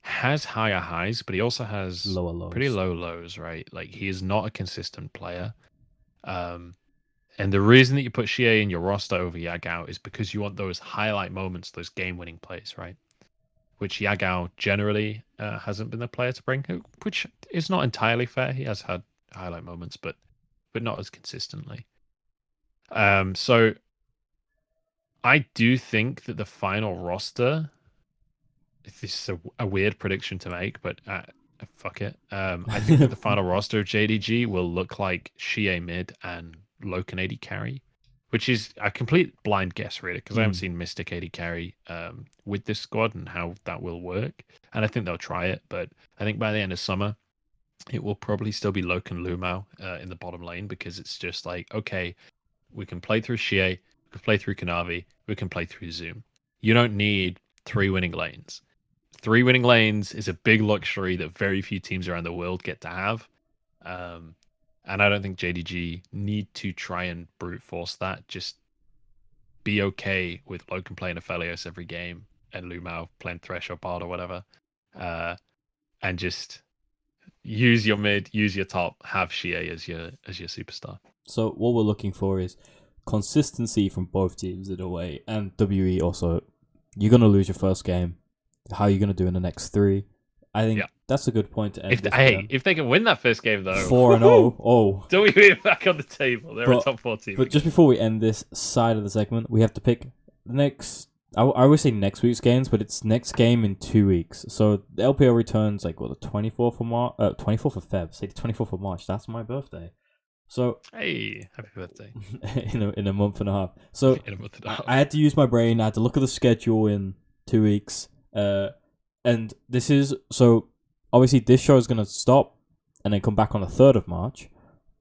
has higher highs, but he also has lower lows. Pretty low lows, right? Like, he is not a consistent player. And the reason that you put Shea in your roster over Yagao is because you want those highlight moments, those game-winning plays, right? Which Yagao generally hasn't been the player to bring, which is not entirely fair. He has had highlight moments, but not as consistently. So I do think that the final roster, this is a weird prediction to make, but fuck it. I think that the final roster of JDG will look like Shea mid and Loken AD carry, which is a complete blind guess, really, because I haven't seen Mystic AD carry with this squad and how that will work. And I think they'll try it, but I think by the end of summer, it will probably still be Loken Lumao in the bottom lane, because it's just like, okay, we can play through Shea, we can play through Kanavi, we can play through Zoom. You don't need 3 winning lanes. 3 winning lanes is a big luxury that very few teams around the world get to have. And I don't think JDG need to try and brute force that. Just be okay with Loken playing Aphelios every game and Lumao playing Thresh or Bard or whatever. And just use your mid, use your top, have Shea as your superstar. So what we're looking for is consistency from both teams in a way. And WE also, you're going to lose your first game. How are you going to do in the next 3? I think that's a good point to end. If they can win that first game, though, 4-0. Oh, WE back on the table. They're a top 4 team. But just before we end this side of the segment, we have to pick the next. I always say next week's games, but it's next game in 2 weeks. So the LPL returns like the 24th of March, 24th of Feb. Say the 24th of March. That's my birthday. So hey, happy birthday! in a month and a half. So in a month and a half. I had to use my brain. I had to look at the schedule in 2 weeks. And this is, so obviously this show is going to stop and then come back on the 3rd of March.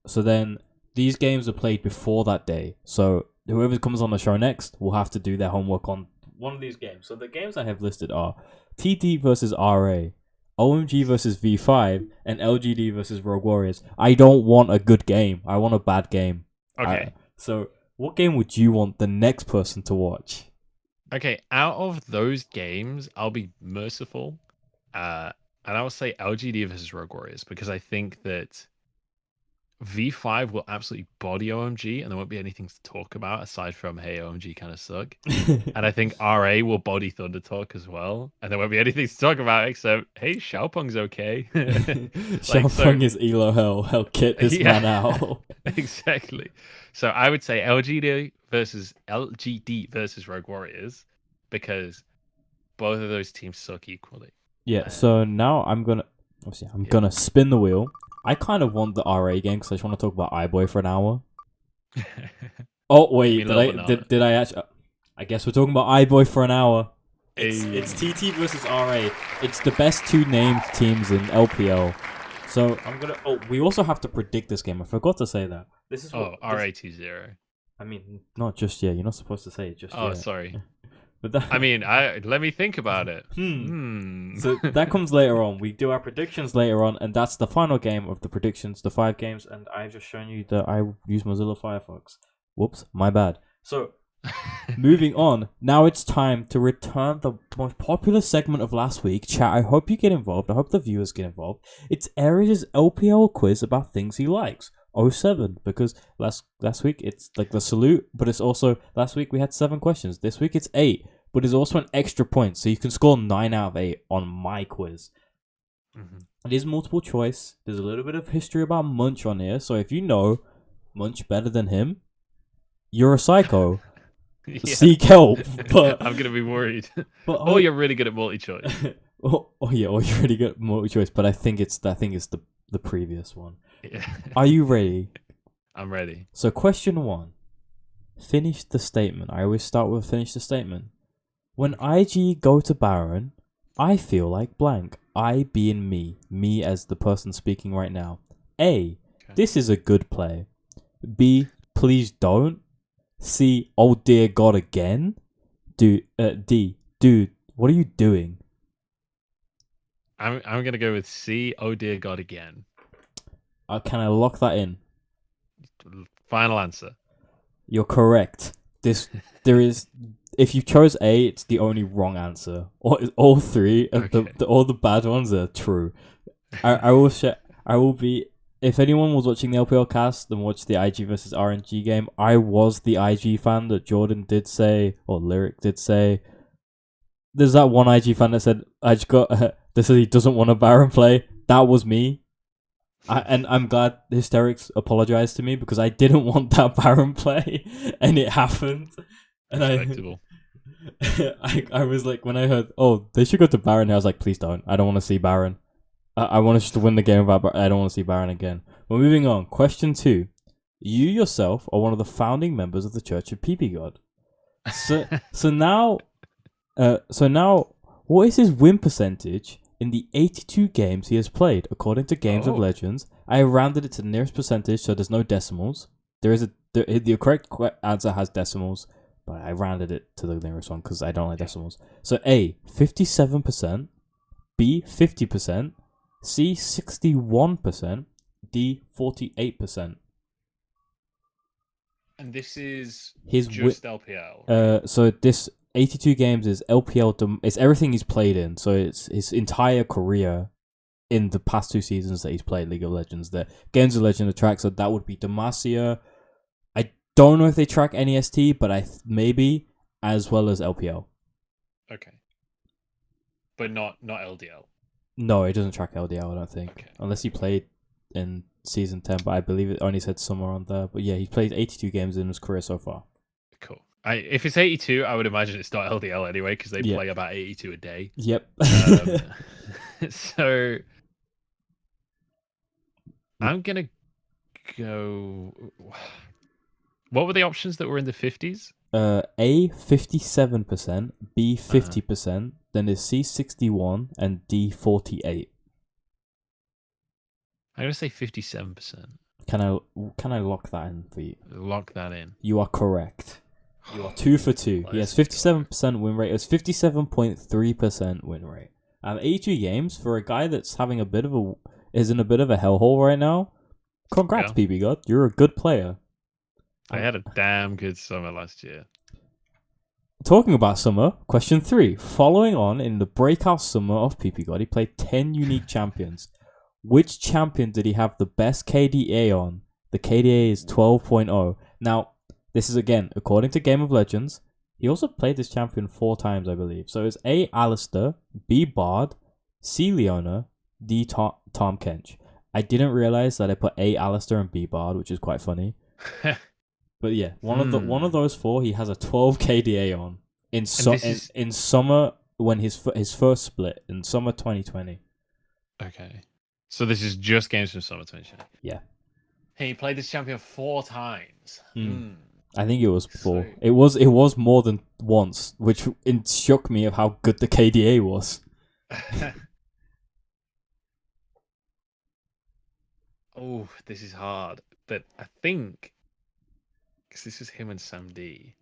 So then these games are played before that day. So whoever comes on the show next will have to do their homework on one of these games. So the games I have listed are TT versus RA, OMG versus V5, and LGD versus Rogue Warriors. I don't want a good game. I want a bad game. Okay. So what game would you want the next person to watch? Okay, out of those games, I'll be merciful, and I will say LGD versus Rogue Warriors, because I think that V5 will absolutely body OMG, and there won't be anything to talk about aside from, hey, OMG kind of suck. And I think RA will body Thunder Talk as well, and there won't be anything to talk about except, hey, Xiaopeng's okay. Xiaopeng is Elo Hell. Hell, kit this man out. Exactly. So I would say LGD versus Rogue Warriors, because both of those teams suck equally. Yeah, so now I'm gonna spin the wheel. I kind of want the RA game because I just want to talk about iBoy for an hour. Oh wait, did I actually? I guess we're talking about iBoy for an hour. It's TT versus RA. It's the best 2 named teams in LPL. So I'm gonna. Oh, we also have to predict this game. I forgot to say that. This is RA 2-0. I mean, not just yet. You're not supposed to say it just yet. Sorry. But that, I mean, let me think about it. So that comes later on. We do our predictions later on, and that's the final game of the predictions, the 5 games. And I've just shown you that I use Mozilla Firefox. Whoops, my bad. So, moving on. Now it's time to return the most popular segment of last week. Chat, I hope you get involved. I hope the viewers get involved. It's erys' LPL quiz about things he likes. 07, because last week it's like the salute, but it's also last week we had 7 questions. This week it's 8, but it's also an extra point, so you can score 9 out of 8 on my quiz. It is multiple choice. There's a little bit of history about Munch on here, so if you know Munch better than him, you're a psycho. Seek help. But I'm gonna be worried. But you're really good at multi-choice. or you're really good at multi-choice. But I think it's the previous one. Yeah. Are you ready? I'm ready. So question 1. Finish the statement. I always start with finish the statement. When IG go to Baron, I feel like blank. I being me as the person speaking right now. A, this is a good play. B, please don't. C, oh dear God again. D, dude, what are you doing? I'm gonna go with C. Oh dear God again. Can I lock that in? Final answer. You're correct. There is. If you chose A, it's the only wrong answer. All 3 of all the bad ones are true. I will be. If anyone was watching the LPL cast and watched the IG versus RNG game, I was the IG fan that Jordan did say, or Lyric did say. There's that one IG fan that said, "I just got." This said he doesn't want a Baron play. That was me. And I'm glad Hysterics apologized to me because I didn't want that Baron play, and it happened. And Respectable. I was like, when I heard, oh, they should go to Baron, I was like, please don't. I don't want to see Baron. I want us to win the game without Baron. I don't want to see Baron again. Well, moving on. Question 2. You yourself are one of the founding members of the Church of PP God. So now, what is his win percentage in the 82 games he has played, according to Games of Legends? I rounded it to the nearest percentage, so there's no decimals. The correct answer has decimals, but I rounded it to the nearest one because I don't like decimals. So A, 57%, B, 50%, C, 61%, D, 48%. And this is His just LPL. So this 82 games is LPL. It's everything he's played in. So it's his entire career in the past 2 seasons that he's played League of Legends. The Games of Legends track, so that would be Demacia. I don't know if they track NEST, but maybe, as well as LPL. Okay. But not LDL. No, it doesn't track LDL, I don't think. Okay. Unless he played in Season 10, but I believe it only said somewhere on there. But yeah, he played 82 games in his career so far. Cool. If it's 82, I would imagine it's not LDL anyway, because they play about 82 a day. Yep. So I'm going to go... What were the options that were in the 50s? A, 57%, B, 50%, then there's C, 61, and D, 48. I'm going to say 57%. Can I lock that in for you? Lock that in. You are correct. You are 2 for 2. He has 57% win rate. It's 57.3% win rate. 82 games for a guy that's having a bit of a hellhole right now. Congrats, PB God. You're a good player. I had a damn good summer last year. Talking about summer, question 3. Following on in the breakout summer of PP God, he played 10 unique champions. Which champion did he have the best KDA on? The KDA is 12.0. Now, this is again, according to Game of Legends. He also played this champion 4 times, I believe. So it's A, Alistair, B, Bard, C, Leona, D, Tom Kench. I didn't realize that I put A, Alistair, and B, Bard, which is quite funny. But yeah, one of those 4 he has a 12 KDA on in summer when his first split in summer 2020. Okay, so this is just games from summer 2020. Yeah. Hey, he played this champion 4 times. I think it was 4. It was more than once, which shook me of how good the KDA was. Oh, this is hard, but I think because this is him and Sam D.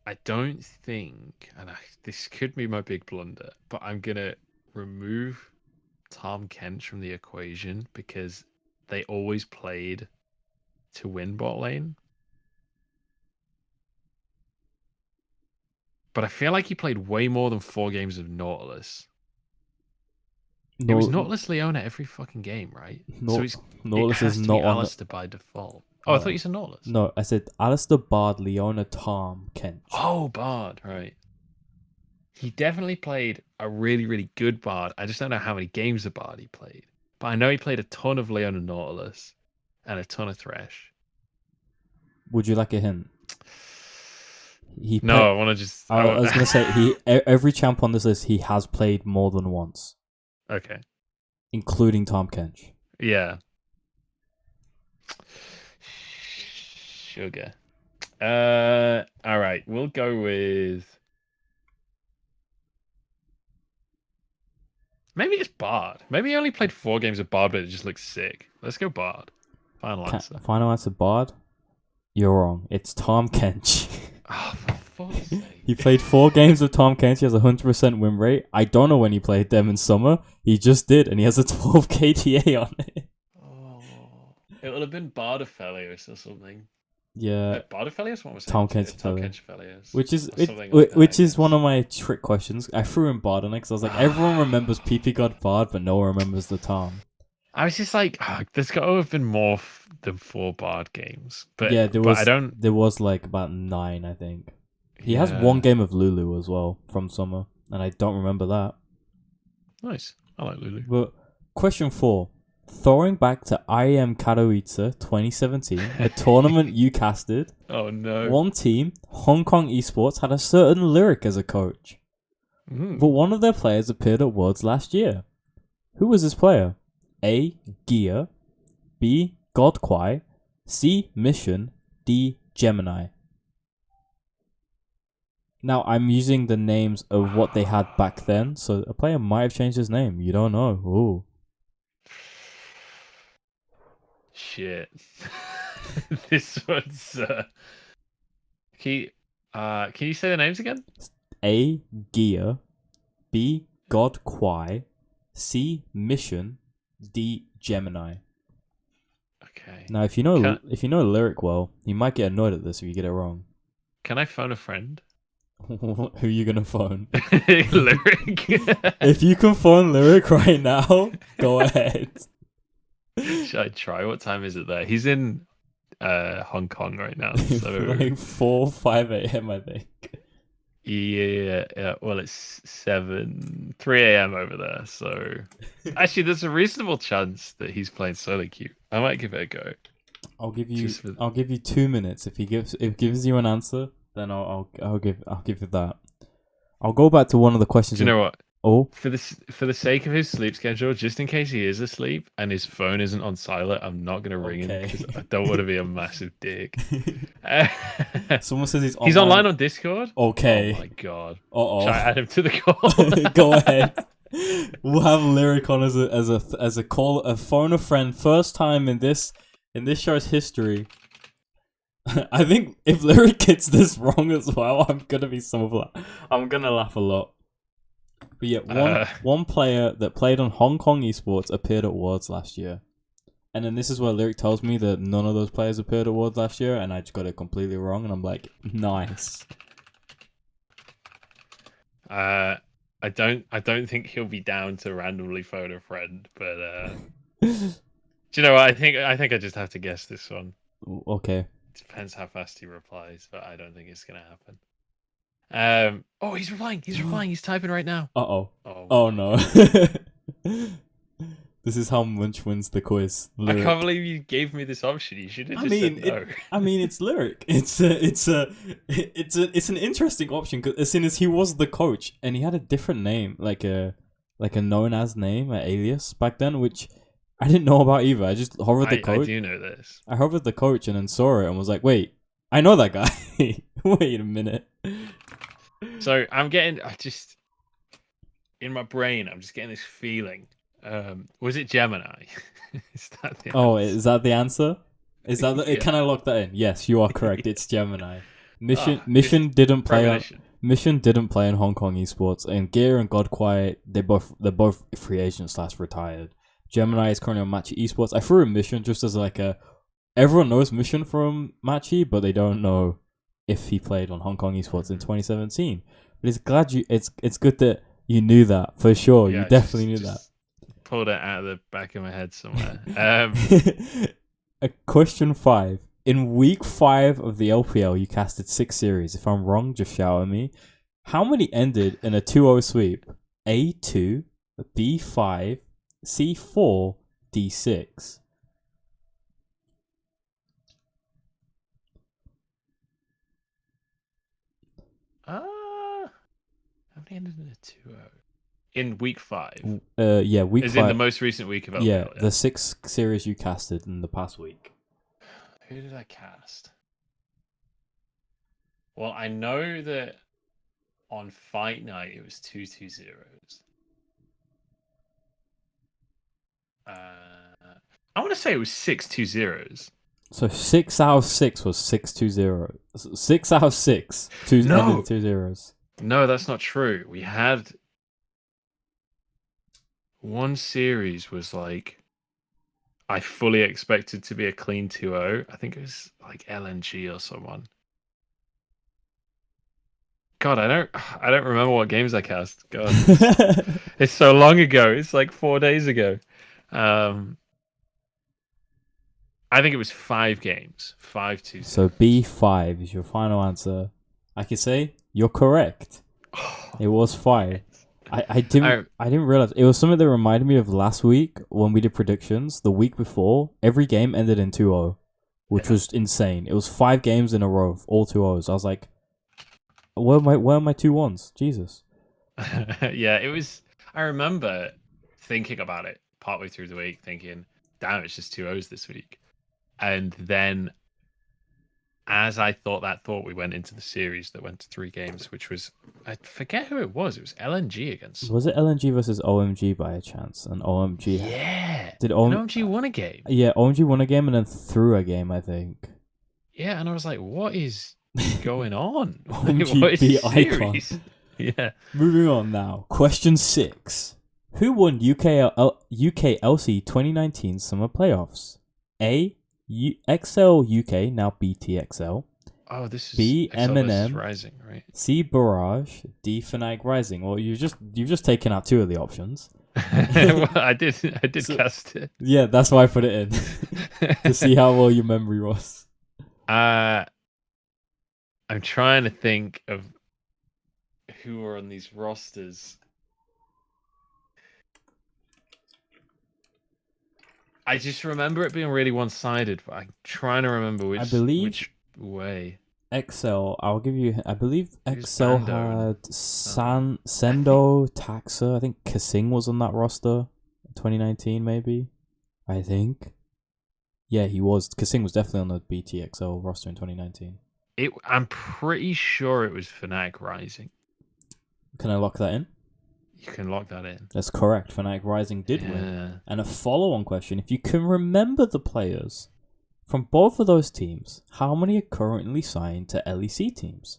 I don't think, and this could be my big blunder, but I'm gonna remove Tom Kench from the equation because they always played to win bot lane. But I feel like he played way more than 4 games of Nautilus. It was Nautilus Leona every fucking game, right? So Nautilus it has is to not be on Alistair by default. Oh, I thought you said Nautilus. No, I said Alistair, Bard, Leona, Tom, Kench. Oh, Bard, right. He definitely played a really, really good Bard. I just don't know how many games of Bard he played. But I know he played a ton of Leona Nautilus and a ton of Thresh. Would you like a hint? I want to just... I was going to say, every champ on this list, he has played more than once. Okay. Including Tom Kench. Yeah. Sugar. All right. We'll go with... Maybe it's Bard. Maybe he only played 4 games of Bard, but it just looks sick. Let's go Bard. Final answer. Final answer, Bard? You're wrong. It's Tom Kench. Oh, for fuck's sake. He played 4 games of Tom Kench. He has a 100% win rate. I don't know when he played them in summer. He just did, and he has a 12 KTA on it. Oh, it would have been Bard of Felios or something. Yeah. Bard of Felios? What was it? Tom Kench Felios. Which is one of my trick questions. I threw in Bard on it because I was like, everyone remembers PP God Bard, but no one remembers the Tom. I was just like, there's got to have been more than 4 Bard games. But yeah, there was. I don't... There was like about 9, I think. He has 1 game of Lulu as well from summer, and I don't remember that. Nice. I like Lulu. But question 4. Throwing back to IEM Katowice 2017, a tournament you casted. Oh no. One team, Hong Kong Esports, had a certain Lyric as a coach. But one of their players appeared at Worlds last year. Who was this player? A. Gia. B. Godquai. C. Mission. D. Gemini. Now, I'm using the names of what they had back then, so a player might have changed his name. You don't know. Ooh. Shit. This one's... Can you say the names again? A. Gia. B. Godquai. C. Mission. D. Gemini. Okay. Now, if you know Lyric well, you might get annoyed at this if you get it wrong. Can I phone a friend? Who are you gonna phone? Lyric. If you can phone Lyric right now, go ahead. Should I try? What time is it there? He's in Hong Kong right now. So like 4-5 a.m. I think. Yeah. Well, it's 3 a.m. over there. So actually, there's a reasonable chance that he's playing solo queue. I might give it a go. I'll give you 2 minutes. If he gives you an answer, then I'll give you that. I'll go back to one of the questions. Do you know what? Oh, for the sake of his sleep schedule, just in case he is asleep and his phone isn't on silent, I'm not gonna ring him because I don't want to be a massive dick. Someone says he's online. He's online on Discord. Okay. Oh my god. Uh-oh. Should I add him to the call? Go ahead. We'll have Lyric on as a call, a phone a friend, first time in this show's history. I think if Lyric gets this wrong as well, I'm gonna laugh a lot. But yeah, one player that played on Hong Kong Esports appeared at Worlds last year. And then this is where Lyric tells me that none of those players appeared at Worlds last year, and I just got it completely wrong, and I'm like, nice. I don't think he'll be down to randomly phone a friend, but do you know what? I think I just have to guess this one. Okay. Depends how fast he replies, but I don't think it's gonna happen. Oh, he's replying. He's typing right now. Uh-oh. Oh no. This is how Munch wins the quiz. Lyric. I can't believe you gave me this option. You should have just said no. It's Lyric. It's an interesting option because as soon as he was the coach and he had a different name, like a known as name, an alias back then, which I didn't know about either. I just hovered the coach. I do know this. I hovered the coach and then saw it and was like, wait, I know that guy. Wait a minute. So in my brain, I'm just getting this feeling. Was it Gemini? Is that the answer? Is that the answer? Is that can I lock that in? Yes, you are correct. It's Gemini. Mission didn't play on, premonition. Mission didn't play in Hong Kong esports, and Gear and Godquiet they're both free agents / retired. Gemini is currently on Matchy Esports. I threw a Mission just as like a everyone knows Mission from Matchy, but they don't know if he played on Hong Kong Esports in 2017. But it's good that you knew that for sure. Yeah, you definitely knew that. Pulled it out of the back of my head somewhere. Question 5. In week 5 of the LPL, you casted 6 series. If I'm wrong, just shout at me. How many ended in a 2-0 sweep? A2, B5, C4, D6. How many ended in a 2-0? In week 5? Yeah, week 5. Is in the most recent week of LPL? Yeah, the 6 series you casted in the past week. Who did I cast? Well, I know that on fight night it was 2-2-0s. I want to say it was 6-2-0s. So 6 out of 6 was 6-2-0. 6 out of 6. No. 2 zeros. No, that's not true. We had one series was like I fully expected to be a clean 2-0. I think it was like LNG or someone. God, I don't remember what games I cast. God, it's so long ago. It's like 4 days ago. I think it was 5 games. 5-2. So B5 is your final answer. I can say you're correct. It was 5. I didn't realize it was something that reminded me of last week when we did predictions. The week before, every game ended in 2-0, which was insane. It was 5 games in a row, all 2-0s. I was like, where are my 2 1s? Jesus. Yeah, it was. I remember thinking about it partway through the week, thinking, "Damn, it's just 2-0s this week." And then, as I thought that thought, we went into the series that went to 3 games, which was, I forget who it was. It was LNG against. Was it LNG versus OMG by a chance? And OMG. Yeah. Did OMG won a game? Yeah, OMG won a game and then threw a game, I think. Yeah, and I was like, what is going on? OMG What is beat this Icon. series? Yeah. Moving on now. Question 6. Who won UK LC 2019 Summer Playoffs? A. XL UK, now BTXL. Oh, this is B. XL versus M&M. Rising, right? C. Barrage. D. Fnatic Rising. Well, you've just taken out 2 of the options. Well, I did cast it. Yeah, that's why I put it in to see how well your memory was. I'm trying to think of who are on these rosters. I just remember it being really one-sided, but I'm trying to remember which way. XL, I'll give you. I believe Who's XL Bando had Sendo, Taxa. I think Kasing was on that roster, 2019 maybe. I think. Yeah, he was. Kasing was definitely on the BTXL roster in 2019. I'm pretty sure it was Fnatic Rising. Can I lock that in? You can lock that in. That's correct. Fnatic Rising did win. And a follow-on question: if you can remember the players from both of those teams, how many are currently signed to LEC teams?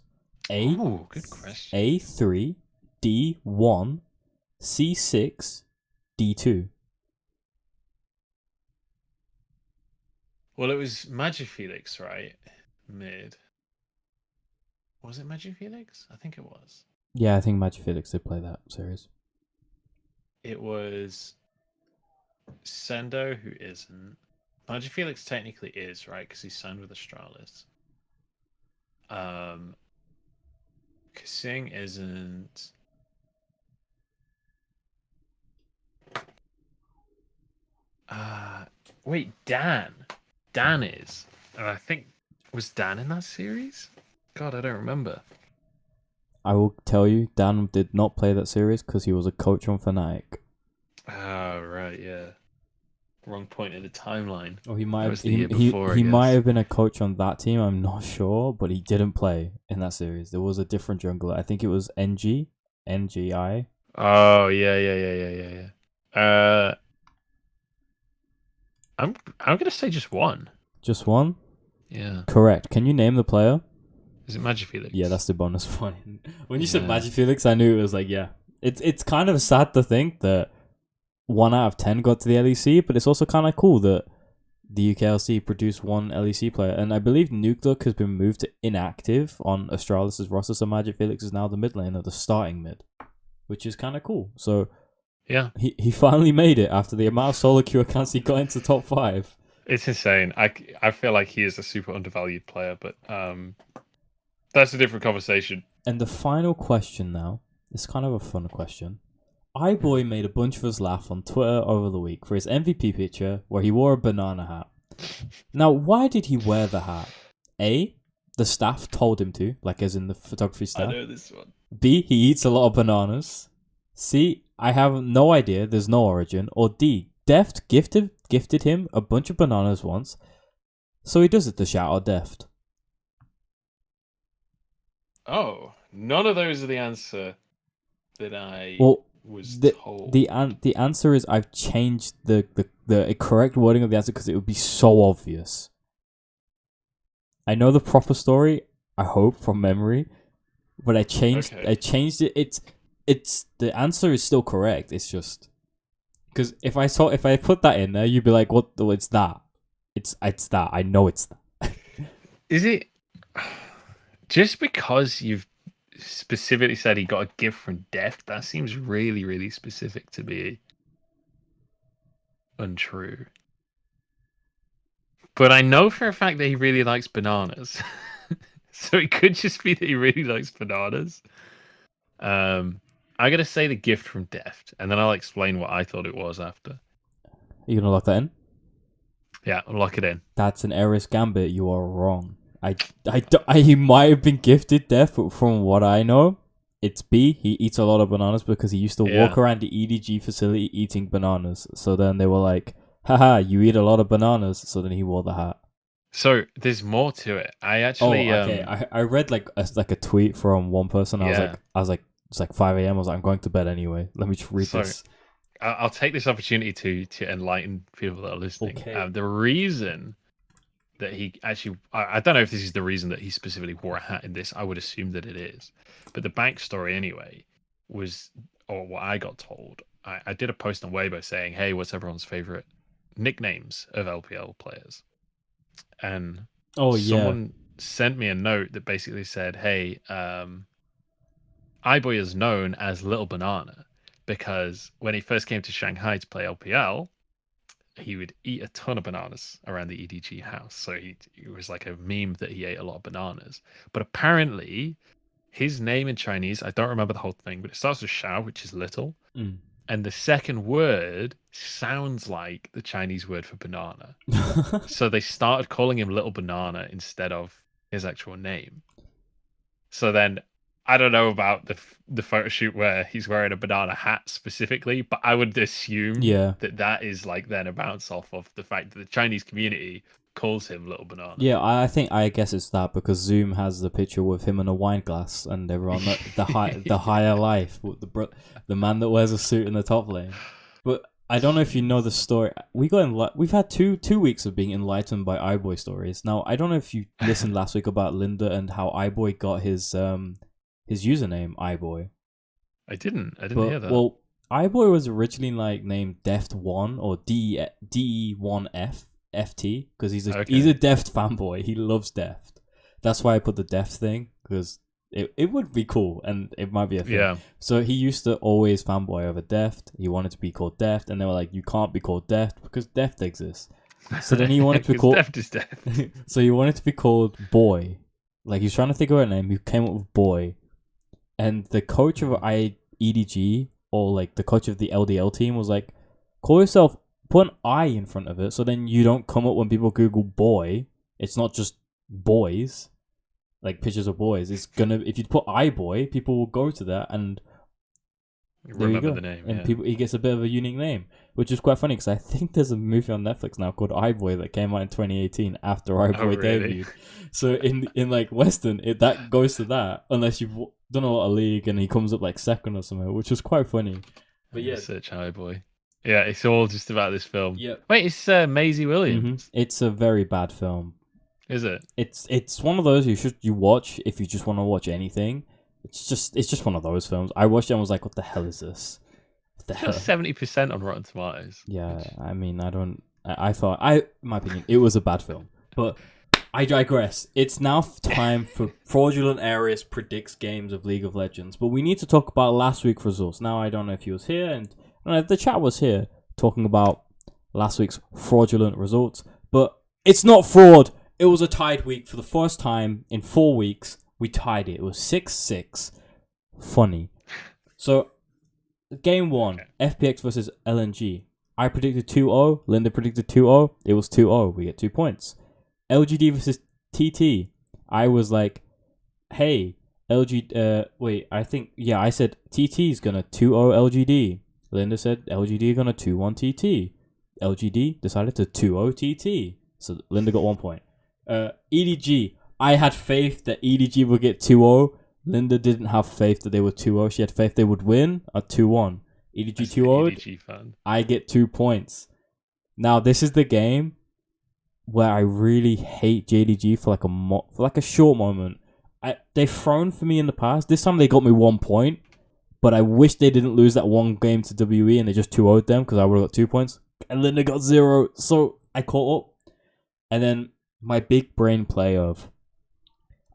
Oh, good question. A3, D1, C6, D2. Well, it was Magifelix, right? Mid. Was it Magifelix? I think it was. Yeah, I think Magic Felix did play that series. It was Sendo, who isn't. Magifelix technically is, right? Because he's signed with Astralis. Kasing isn't. Wait, Dan. Dan is. And I think, was Dan in that series? God, I don't remember. I will tell you, Dan did not play that series because he was a coach on Fnatic. Oh, right, yeah. Wrong point in the timeline. Oh, he might have. the year before, He I might guess. have been a coach on that team. I'm not sure, but he didn't play in that series. There was a different jungler. I think it was NGI. Oh, yeah. I'm gonna say just one. Just one. Yeah. Correct. Can you name the player? Is it Magifelix? Yeah, that's the bonus point. When you said Magifelix, I knew it was like, yeah. It's kind of sad to think that 1 out of 10 got to the LEC, but it's also kind of cool that the UKLC produced one LEC player. And I believe Nuke Duck has been moved to inactive on Astralis' roster, so Magifelix is now the mid laner, the starting mid, which is kind of cool. So yeah, he finally made it after the amount of solo queue accounts he got into top 5. It's insane. I feel like he is a super undervalued player, but that's a different conversation. And the final question now, it's kind of a fun question. iBoy made a bunch of us laugh on Twitter over the week for his MVP picture where he wore a banana hat. Now, why did he wear the hat? A, the staff told him to, like as in the photography staff. I know this one. B, he eats a lot of bananas. C, I have no idea, there's no origin. Or D, Deft gifted him a bunch of bananas once, so he does it to shout out Deft. Oh, none of those are the answer that I was told. The answer is I've changed the correct wording of the answer because it would be so obvious. I know the proper story, I hope, from memory, but I changed it. It's the answer is still correct. It's just because if I put that in there, you'd be like, "What? It's that. It's that. I know it's that." Is it just because you've specifically said he got a gift from Deft? That seems really, really specific to be untrue. But I know for a fact that he really likes bananas, so it could just be that he really likes bananas. I'm gonna say the gift from Deft, and then I'll explain what I thought it was after. Are you gonna lock that in? Yeah, I'll lock it in. That's an erys gambit. You are wrong. He might have been gifted Deft, but from what I know, it's B. He eats a lot of bananas because he used to walk around the EDG facility eating bananas. So then they were like, haha, you eat a lot of bananas. So then he wore the hat. So there's more to it. I actually... I read like a tweet from one person. I was like, it's like 5 a.m. I was like, I'm going to bed anyway. Let me just read this. I'll take this opportunity to enlighten people that are listening. Okay. The reason that he actually... I don't know if this is the reason that he specifically wore a hat in this. I would assume that it is. But the backstory anyway was, or what I got told, I did a post on Weibo saying, hey, what's everyone's favorite nicknames of LPL players? And someone sent me a note that basically said, hey, iBoy is known as Little Banana because when he first came to Shanghai to play LPL, he would eat a ton of bananas around the EDG house. So it was like a meme that he ate a lot of bananas. But apparently, his name in Chinese, I don't remember the whole thing, but it starts with Shao, which is little. And the second word sounds like the Chinese word for banana. So they started calling him Little Banana instead of his actual name. So then, I don't know about the photo shoot where he's wearing a banana hat specifically, but I would assume that is like then a bounce off of the fact that the Chinese community calls him Little Banana. Yeah, I guess it's that because Zoom has the picture with him in a wine glass and everyone the higher life, the man that wears a suit in the top lane. But I don't know if you know the story. We've had two weeks of being enlightened by iBoy stories. Now I don't know if you listened last week about Linda and how iBoy got his username iBoy. I didn't hear that. Well, iBoy was originally like named Deft1 or DE1F. FT because he's a Deft fanboy. He loves Deft. That's why I put the Deft thing because it would be cool and it might be a thing. Yeah. So he used to always fanboy over Deft. He wanted to be called Deft, and they were like, "You can't be called Deft because Deft exists." So then he wanted to be called Deft is Deft. So he wanted to be called Boy. Like he was trying to think of a name. He came up with Boy, and the coach of EDG or like the coach of the LDL team was like, "Call yourself." Put an I in front of it, so then you don't come up when people Google boy. It's not just boys, like pictures of boys. It's gonna if you put iBoy, people will go to that and remember the name. And he gets a bit of a unique name, which is quite funny because I think there's a movie on Netflix now called iBoy that came out in 2018 after iBoy debuted. So in like Western, that goes to that unless you've done a lot of League and he comes up like second or something, which was quite funny. But yeah, search iBoy. Yeah, it's all just about this film. Yeah. Wait, it's Maisie Williams. Mm-hmm. It's a very bad film. Is it? It's one of those you watch if you just want to watch anything. It's just one of those films. I watched it and was like, what the hell is this? What the hell? 70% on Rotten Tomatoes. Yeah, I mean, I thought, in my opinion, it was a bad film. But I digress. It's now time for Fraudulent Erys predicts games of League of Legends. But we need to talk about last week's results. Now, I don't know if he was here, and I don't know if the chat was here talking about last week's fraudulent results. But it's not fraud. It was a tied week for the first time in 4 weeks. We tied it. It was 6-6. Funny. So, game 1, FPX versus LNG. I predicted 2-0. Linda predicted 2-0. It was 2-0. We get 2 points. LGD versus TT. I was like, hey, I said TT's gonna 2-0 LGD. Linda said LGD gonna 2-1 TT. LGD decided to 2-0 TT. So Linda got 1 point. EDG. I had faith that EDG would get 2-0. Linda didn't have faith that they were 2-0. She had faith they would win at 2-1. EDG 2-0. EDG fan. I get 2 points. Now this is the game where I really hate JDG for like a short moment. They've thrown for me in the past. This time they got me 1 point, but I wish they didn't lose that one game to WE and they just 2-0'd them because I would have got 2 points. And Linda got 0, so I caught up. And then my big brain play of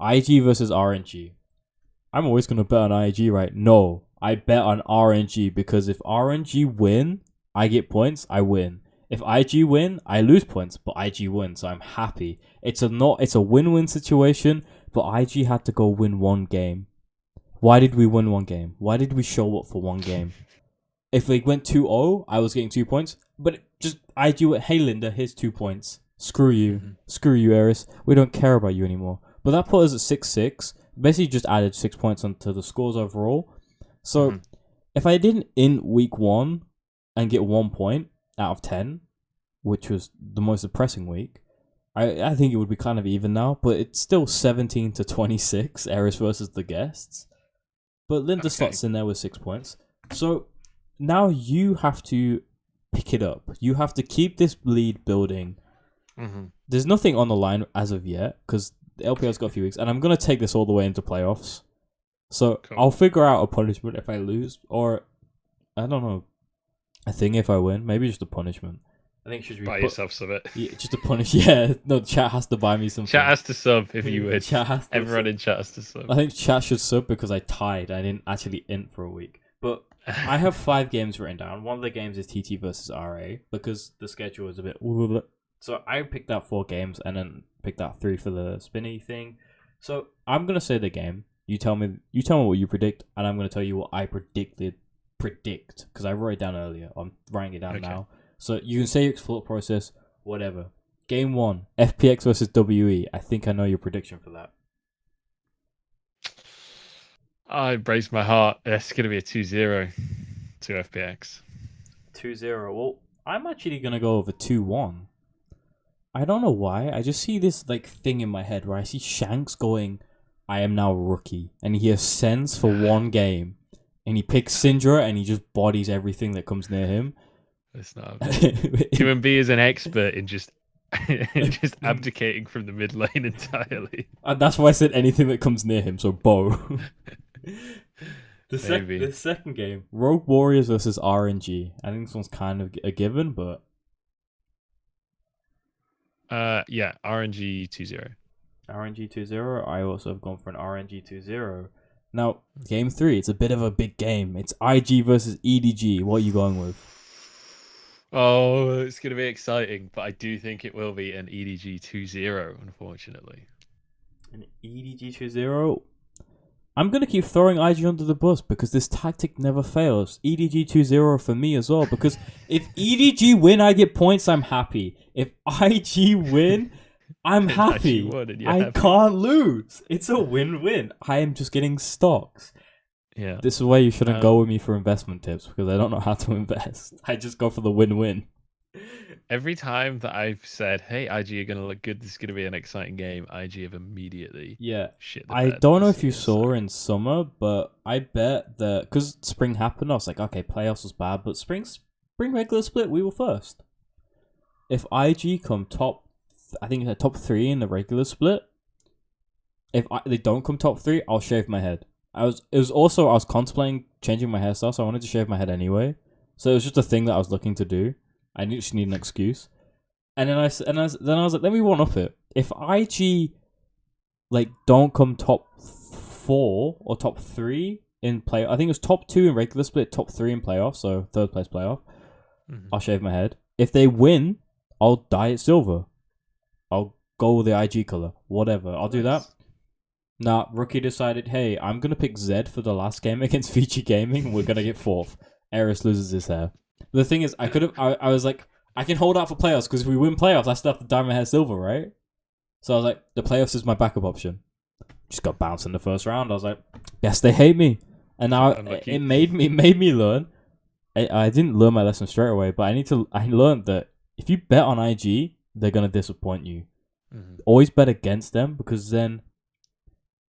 IG versus RNG. I'm always going to bet on IG, right? No, I bet on RNG because if RNG win, I get points, I win. If IG win, I lose points, but IG wins, so I'm happy. It's a win-win situation, but IG had to go win 1 game. Why did we win 1 game? Why did we show up for 1 game? If we went 2-0, I was getting 2 points, but just IG went, hey Linda, here's 2 points. Screw you. Screw you, Erys. We don't care about you anymore. But that put us at 6-6. Basically just added 6 points onto the scores overall. So, if I didn't in week 1 and get 1 point out of 10, which was the most depressing week, I think it would be kind of even now, but it's still 17-26, Erys versus the guests. But Linda slots in there with 6 points. So, now you have to pick it up. You have to keep this lead building. There's nothing on the line as of yet, because the LPL's got a few weeks, and I'm going to take this all the way into playoffs. So, I'll figure out a punishment if I lose, or, I don't know, a thing if I win. Maybe just a punishment. I think should buy yourself something. Yeah, just to punish. Yeah, no, chat has to buy me something. Chat has to sub if you would. Everyone in chat has to sub. I think chat should sub because I tied. I didn't actually int for a week. But I have 5 games written down. One of the games is TT versus RA because the schedule is a bit. So I picked out 4 games and then picked out 3 for the spinny thing. So I'm gonna say the game. You tell me what you predict, and I'm gonna tell you what I predict because I wrote it down earlier. I'm writing it down now. So you can say your thought process, whatever. Game 1, FPX versus WE. I think I know your prediction for that. I brace my heart. It's going to be a 2-0 to FPX. 2-0. Well, I'm actually going to go over 2-1. I don't know why. I just see this thing in my head where I see Shanks going, I am now rookie. And he ascends for 1 game. And he picks Syndra and he just bodies everything that comes near him. It's not. QMB is an expert in just abdicating from the mid lane entirely. And that's why I said anything that comes near him, so Bo. The second game, Rogue Warriors versus RNG. I think this one's kind of a given, but... yeah, RNG 2-0. RNG 2-0. I also have gone for an RNG 2-0. Now, game 3, it's a bit of a big game. It's IG versus EDG. What are you going with? Oh, it's going to be exciting, but I do think it will be an EDG 2-0, unfortunately. An EDG 2-0? I'm going to keep throwing IG under the bus because this tactic never fails. EDG 2-0 for me as well, because if EDG win, I get points, I'm happy. If IG win, I'm happy. I can't lose. It's a win-win. I am just getting stocks. Yeah. This is why you shouldn't go with me for investment tips because I don't know how to invest. I just go for the win-win. Every time that I've said, hey, IG are going to look good, this is going to be an exciting game, IG have immediately shit the bed. I don't know if you saw in summer, but I bet that because spring happened, I was like, okay, playoffs was bad, but spring regular split, we were first. If IG come top I think they're top 3 in the regular split. If they don't come top 3, I'll shave my head. I was contemplating changing my hairstyle, so I wanted to shave my head anyway. So it was just a thing that I was looking to do. I just need an excuse. And then I was like, let me one up it. If IG like don't come top 4 or top 3 in play, I think it was top 2 in regular split, top 3 in playoff, so third place playoff. I'll shave my head. If they win, I'll dye it silver. I'll go with the IG color, whatever. I'll do that. Nah, Rookie decided, hey, I'm gonna pick Zed for the last game against Feature Gaming. We're gonna get 4th. Erys loses his hair. The thing is, I was like, I can hold out for playoffs because if we win playoffs, I still have to dye my hair silver, right? So I was like, the playoffs is my backup option. Just got bounced in the first round. I was like, guess they hate me. And now it made me learn. I didn't learn my lesson straight away, but I learned that if you bet on IG, they're gonna disappoint you. Always bet against them, because then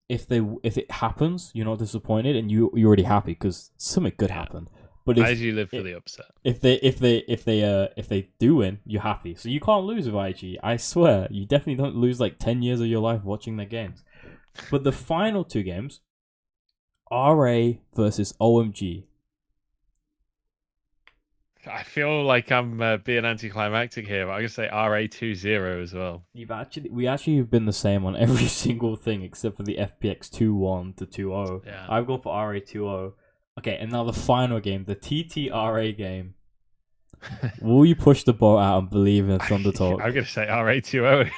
if it happens, you're not disappointed and you're already happy because something good happened. But if IG live for the upset. If they do win, you're happy. So you can't lose with IG. I swear, you definitely don't lose like 10 years of your life watching their games. But the final 2 games, RA versus OMG. I feel like I'm being anticlimactic here, but I'm gonna say RA 2-0 as well. We actually have been the same on every single thing except for the FPX 2-1 to 2-0. Yeah. I've gone for RA 2-0. Okay, and now the final game, the TTRA game. Will you push the boat out and believe in Thunder Talk? I'm gonna say RA 2-0.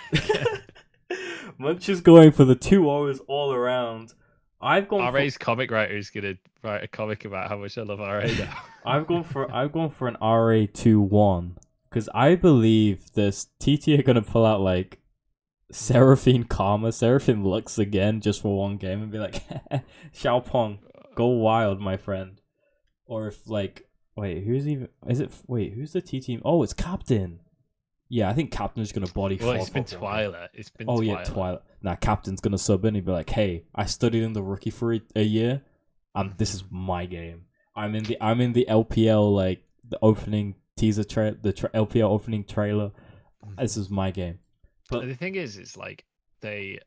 Munch is going for the 2-0s all around. I've gone RA's comic writer is gonna write a comic about how much I love RA now. I've gone for an RA 2-1 because I believe this TT are gonna pull out like Seraphine Karma, Seraphine Lux again just for one game and be like, Xiaopeng, go wild, my friend. Or if like, who's the T team? Oh, it's Captain. Yeah, I think Captain's gonna body. Well, it's been Twilight. Twilight. Nah, Captain's gonna sub in. He'd be like, "Hey, I studied in the rookie for a year, and this is my game. I'm in the LPL like the opening teaser LPL opening trailer. This is my game." But the thing is, it's like they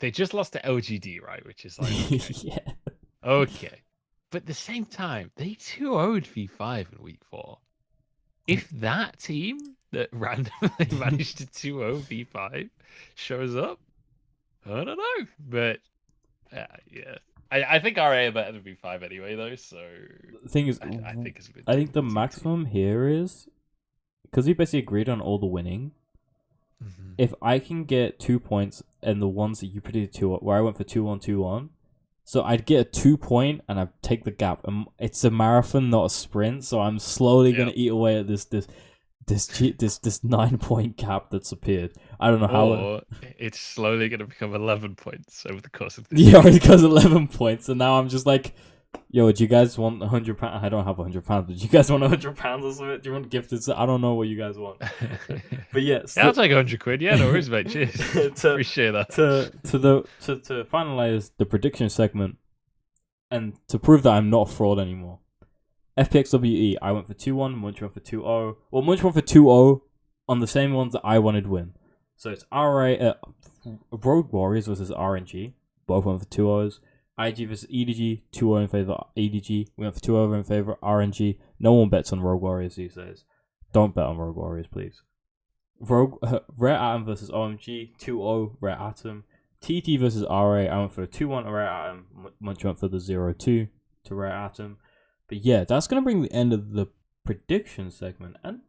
just lost to LGD, right? Which is like, okay. Yeah, okay, but at the same time, they 2-0'd V5 in week 4. If that team that randomly managed to 2-0 V5 shows up, I don't know. But yeah. I think RA are better than V5 anyway, though. So the thing is, I think the maximum here is because we basically agreed on all the winning. Mm-hmm. If I can get 2 points and the ones that you predicted 2, where I went for 2-1, 2-1, so I'd get a 2 point and I'd take the gap. And it's a marathon, not a sprint. So I'm slowly gonna eat away at this 9 point gap that's appeared. I don't know how. Or it's slowly gonna become 11 points over the course of the Yeah, it becomes 11 points, and now I'm just like, yo, do you guys want £100? I don't have £100, but do you guys want £100 or something? Do you want gifted? I don't know what you guys want. But yeah, I'll take £100. Yeah, no worries, mate. Cheers. Appreciate that. To finalize the prediction segment, and to prove that I'm not a fraud anymore. FPXWE, I went for 2-1, Munch went for 2-0. Well, Munch went for 2-0 on the same ones that I wanted to win. So it's Rogue Warriors versus RNG. Both went for 2-0s. IG versus EDG, 2-0 in favor of EDG. We went for 2-0 in favor of RNG. No one bets on Rogue Warriors these days. Don't bet on Rogue Warriors, please. Rare Atom versus OMG, 2-0 Rare Atom. TT versus RA, I went for a 2-1 Rare Atom. Munch went for the 0-2 to Rare Atom. But yeah, that's going to bring the end of the prediction segment. And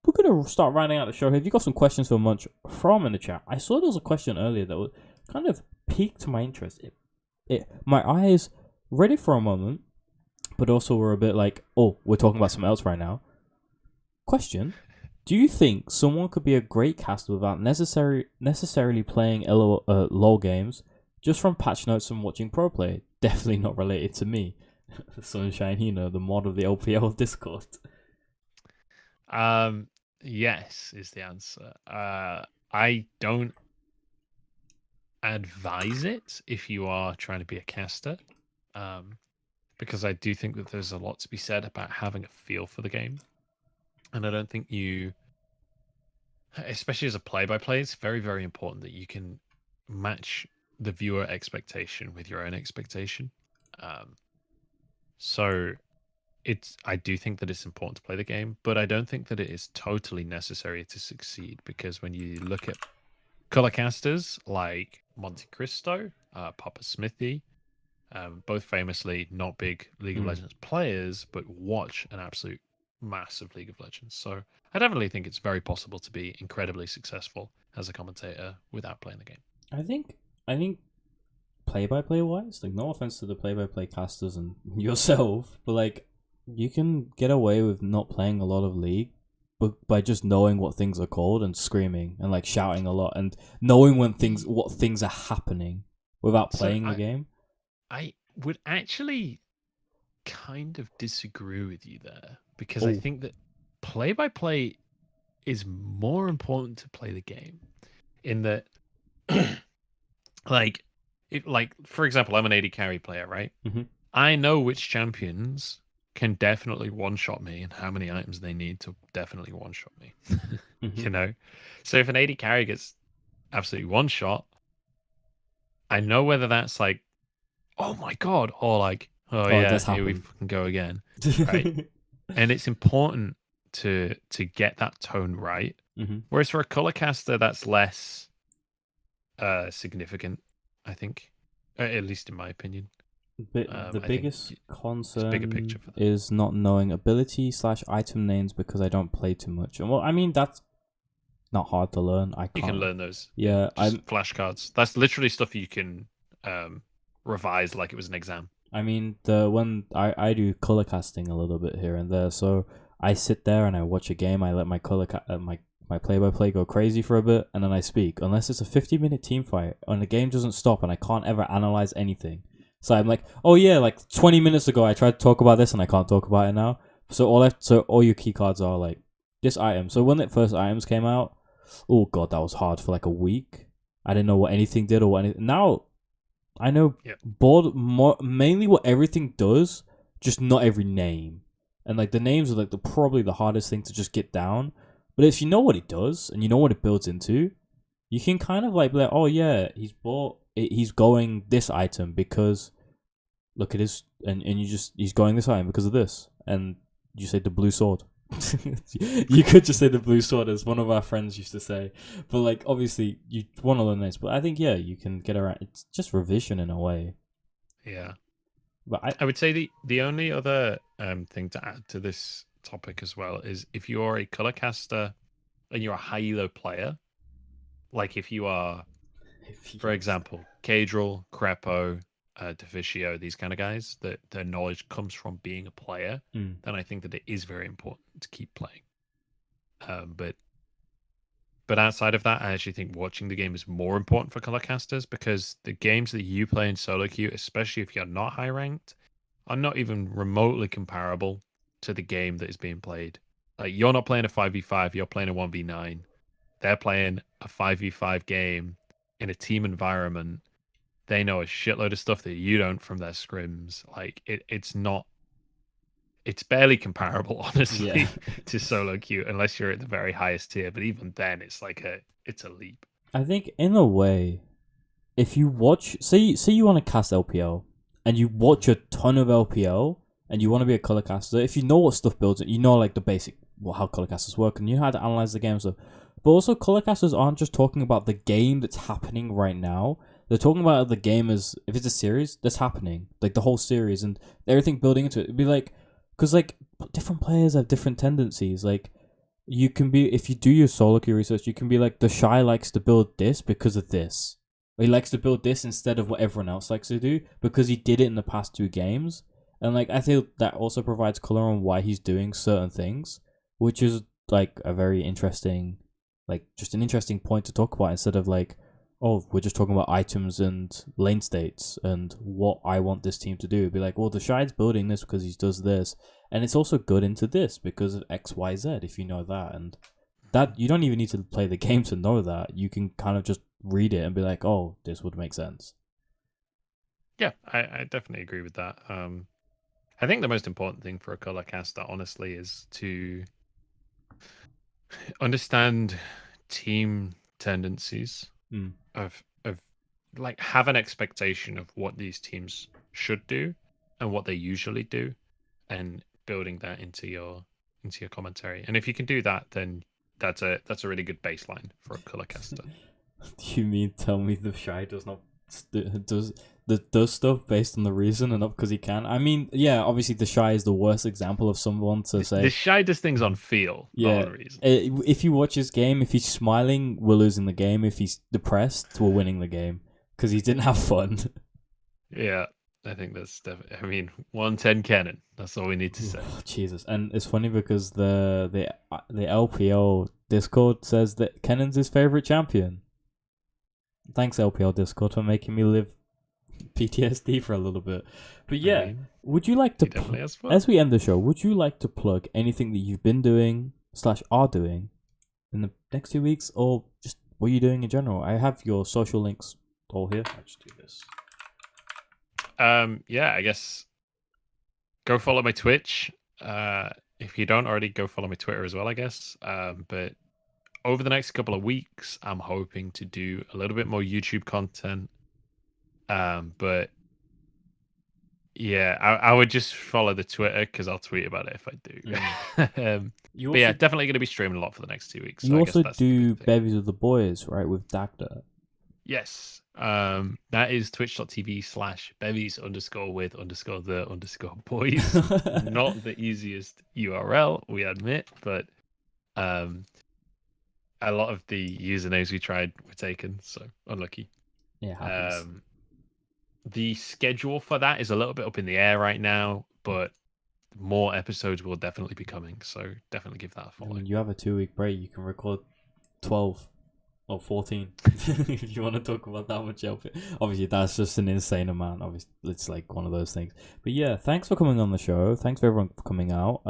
we're going to start rounding out the show here. If you got some questions for Munch from in the chat, I saw there was a question earlier that kind of piqued my interest. My eyes read it for a moment, but also were a bit like, oh, we're talking about something else right now. Question: do you think someone could be a great caster without necessarily playing LOL games, just from patch notes and watching pro play? Definitely not related to me. Sunshine, the mod of the LPL Discord. Yes is the answer. I don't advise it if you are trying to be a caster, because I do think that there's a lot to be said about having a feel for the game, and I don't think you especially as a play-by-play, it's very, very important that you can match the viewer expectation with your own expectation. Um, so I do think that it's important to play the game, but I don't think that it is totally necessary to succeed, because when you look at color casters like Monte Cristo, Papa Smithy, both famously not big League of Legends players, but watch an absolute massive League of Legends. So I definitely think it's very possible to be incredibly successful as a commentator without playing the game. I think play-by-play wise, like, no offense to the play-by-play casters and yourself, but like, you can get away with not playing a lot of League, but by just knowing what things are called and screaming and like shouting a lot and knowing what things are happening without playing the game. I would actually kind of disagree with you there, because I think that play-by-play is more important to play the game, in that like for example, I'm an AD carry player, right? Mm-hmm. I know which champions can definitely one-shot me and how many items they need to definitely one-shot me. Mm-hmm. You know? So if an AD carry gets absolutely one-shot, I know whether that's like, oh my god, or like, oh yeah, here we fucking go again. Right? And it's important to get that tone right. Mm-hmm. Whereas for a color caster, that's less significant, I think, at least in my opinion. The biggest concern bigger picture for is not knowing ability/item names, because I don't play too much. And well, I mean, that's not hard to learn. You can learn those. Yeah, just flashcards. That's literally stuff you can revise like it was an exam. I mean, when I do color casting a little bit here and there, so I sit there and I watch a game. I let my my play-by-play go crazy for a bit, and then I speak. Unless it's a 50-minute team fight and the game doesn't stop and I can't ever analyze anything. So I'm like, oh yeah, like 20 minutes ago I tried to talk about this and I can't talk about it now. So all your key cards are like this item. So when the first items came out, oh god, that was hard for like a week. I didn't know what anything did or what anything. Now I know mainly what everything does, just not every name. And like the names are like probably the hardest thing to just get down. But if you know what it does and you know what it builds into, you can kind of like be like, oh yeah, he's going this item because look at his, and he's going this item because of this. And you say the blue sword. You could just say the blue sword, as one of our friends used to say, but like obviously you want to learn this, but I think you can get around. It's just revision in a way. Yeah, but I would say the only other thing to add to this topic as well is, if you're a color caster and you're a high elo player, like if you are, for example, Cadril, Crepo, Deficio, these kind of guys, that their knowledge comes from being a player, then I think that it is very important to keep playing. But outside of that, I actually think watching the game is more important for color casters, because the games that you play in solo queue, especially if you're not high ranked, are not even remotely comparable to the game that is being played. Like, you're not playing a 5v5, you're playing a 1v9. They're playing a 5v5 game in a team environment. They know a shitload of stuff that you don't from their scrims. Like, it's barely comparable, honestly, to solo queue, unless you're at the very highest tier. But even then, it's a leap. I think in a way, if you watch, say you want to cast LPL and you watch a ton of LPL and you want to be a color caster, if you know what stuff builds it, you know like the basic how color casters work and you know how to analyze the game stuff. But also, color casters aren't just talking about the game that's happening right now. They're talking about the game as if it's a series that's happening, like the whole series and everything building into it. It'd be like, because like different players have different tendencies. Like you can be, if you do your solo queue research, you can be like, the Shy likes to build this because of this. Or he likes to build this instead of what everyone else likes to do because he did it in the past 2 games. And like I feel that also provides color on why he's doing certain things, which is like a very interesting, like just an interesting point to talk about, instead of like, oh, we're just talking about items and lane states and what I want this team to do. It'd be like, well, the Shide's building this because he does this, and it's also good into this because of X, Y, Z, if you know that. And that, you don't even need to play the game to know that. You can kind of just read it and be like, oh, this would make sense. Yeah, I definitely agree with that. I think the most important thing for a color caster, honestly, is to understand team tendencies of like have an expectation of what these teams should do and what they usually do, and building that into your commentary. And if you can do that, then that's a really good baseline for a color caster. Do you mean tell me the Shy does not does stuff based on the reason and not because he can? I mean, yeah, obviously the Shy is the worst example of someone to say. The Shy does things on feel, not on reason. If you watch his game, if he's smiling, we're losing the game. If he's depressed, we're winning the game because he didn't have fun. Yeah, I think that's definitely. I mean, 110 Cannon. That's all we need to say. Oh, Jesus, and it's funny because the LPL Discord says that Kennon's his favorite champion. Thanks LPL Discord for making me live PTSD for a little bit. But yeah, I mean, would you like to as we end the show, would you like to plug anything that you've been doing / are doing in the next 2 weeks, or just what you're doing in general? I have your social links all here. I'll just do this. Yeah, I guess go follow my Twitch. If you don't already, go follow my Twitter as well, I guess. But over the next couple of weeks, I'm hoping to do a little bit more YouTube content. But yeah, I would just follow the Twitter because I'll tweet about it if I do. But yeah, definitely going to be streaming a lot for the next 2 weeks. You also do Bevies with the Boys, right, with Dagda? Yes. That is twitch.tv/bevies_with_the_boys. Not the easiest URL, we admit, but a lot of the usernames we tried were taken, so unlucky. Yeah. The schedule for that is a little bit up in the air right now, but more episodes will definitely be coming, so definitely give that a follow. You have a 2-week break, you can record 12 or 14 if you want to talk about that much help. Obviously, that's just an insane amount. Obviously, it's like one of those things. But yeah, thanks for coming on the show. Thanks for everyone for coming out.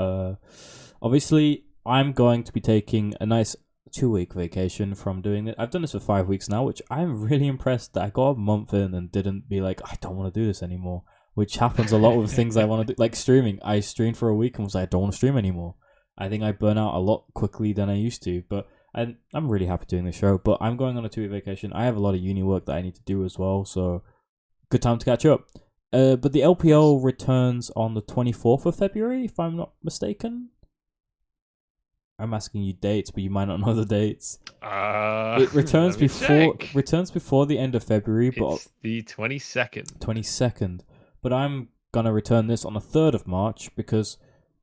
Obviously, I'm going to be taking a nice 2-week vacation from doing it. I've done this for 5 weeks now, which I'm really impressed that I got a month in and didn't be like, I don't want to do this anymore, which happens a lot with things I want to do, like streaming. I streamed for a week and was like, I don't want to stream anymore. I think I burn out a lot quickly than I used to, but I'm really happy doing the show. But I'm going on a 2-week vacation. I have a lot of uni work that I need to do as well, so good time to catch up. But the LPL returns on the 24th of February, if I'm not mistaken. I'm asking you dates, but you might not know the dates. It returns before the end of February, but it's the 22nd. 22nd. But I'm gonna return this on the 3rd of March because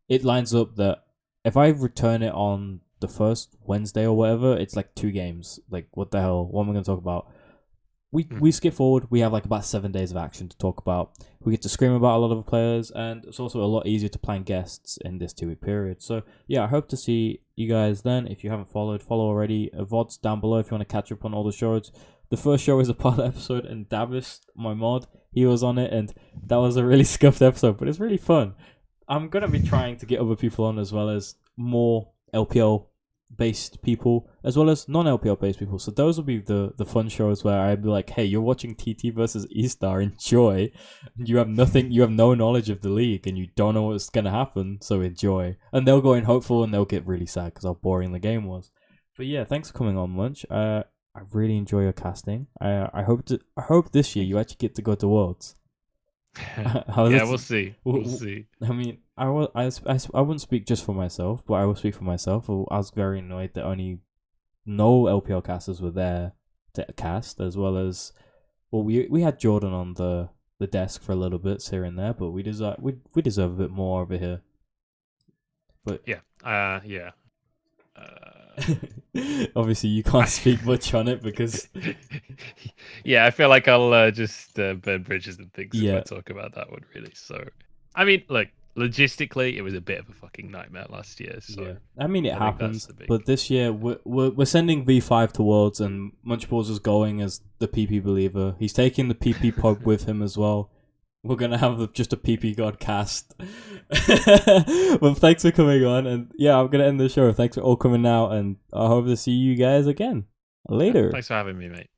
it lines up that if I return it on the first Wednesday or whatever, it's like 2 games. Like, what the hell? What am I gonna talk about? We skip forward. We have like about 7 days of action to talk about. We get to scream about a lot of the players, and it's also a lot easier to plan guests in this 2-week period. So yeah, I hope to see you guys then. If you haven't followed, follow already. VODs down below if you want to catch up on all the shows. The first show is a pilot episode, and Davis, my mod, he was on it, and that was a really scuffed episode, but it's really fun. I'm gonna be trying to get other people on as well as more LPL based people as well as non-LPL based people, so those will be the fun shows where I'd be like, hey, you're watching TT versus E-Star, enjoy. You have no knowledge of the league and you don't know what's gonna happen, so enjoy. And they'll go in hopeful and they'll get really sad because how boring the game was. But yeah, thanks for coming on, Munch. I really enjoy your casting. I hope this year you actually get to go to Worlds. We'll see. We'll see. I mean, I wouldn't speak just for myself, but I will speak for myself. I was very annoyed that only no LPL casters were there to cast, as well as, well, we had Jordan on the desk for a little bit here and there, but we deserve a bit more over here. But yeah. Obviously, you can't speak much on it because yeah, I feel like I'll just burn bridges and things if I talk about that one, really. So, I mean, look, logistically, it was a bit of a fucking nightmare last year. So, yeah. I mean, it happens, but this year we're sending V5 to Worlds, and Munchables is going as the PP believer. He's taking the PP pub with him as well. We're going to have just a PP God cast. Well, thanks for coming on. And yeah, I'm going to end the show. Thanks for all coming out. And I hope to see you guys again later. Thanks for having me, mate.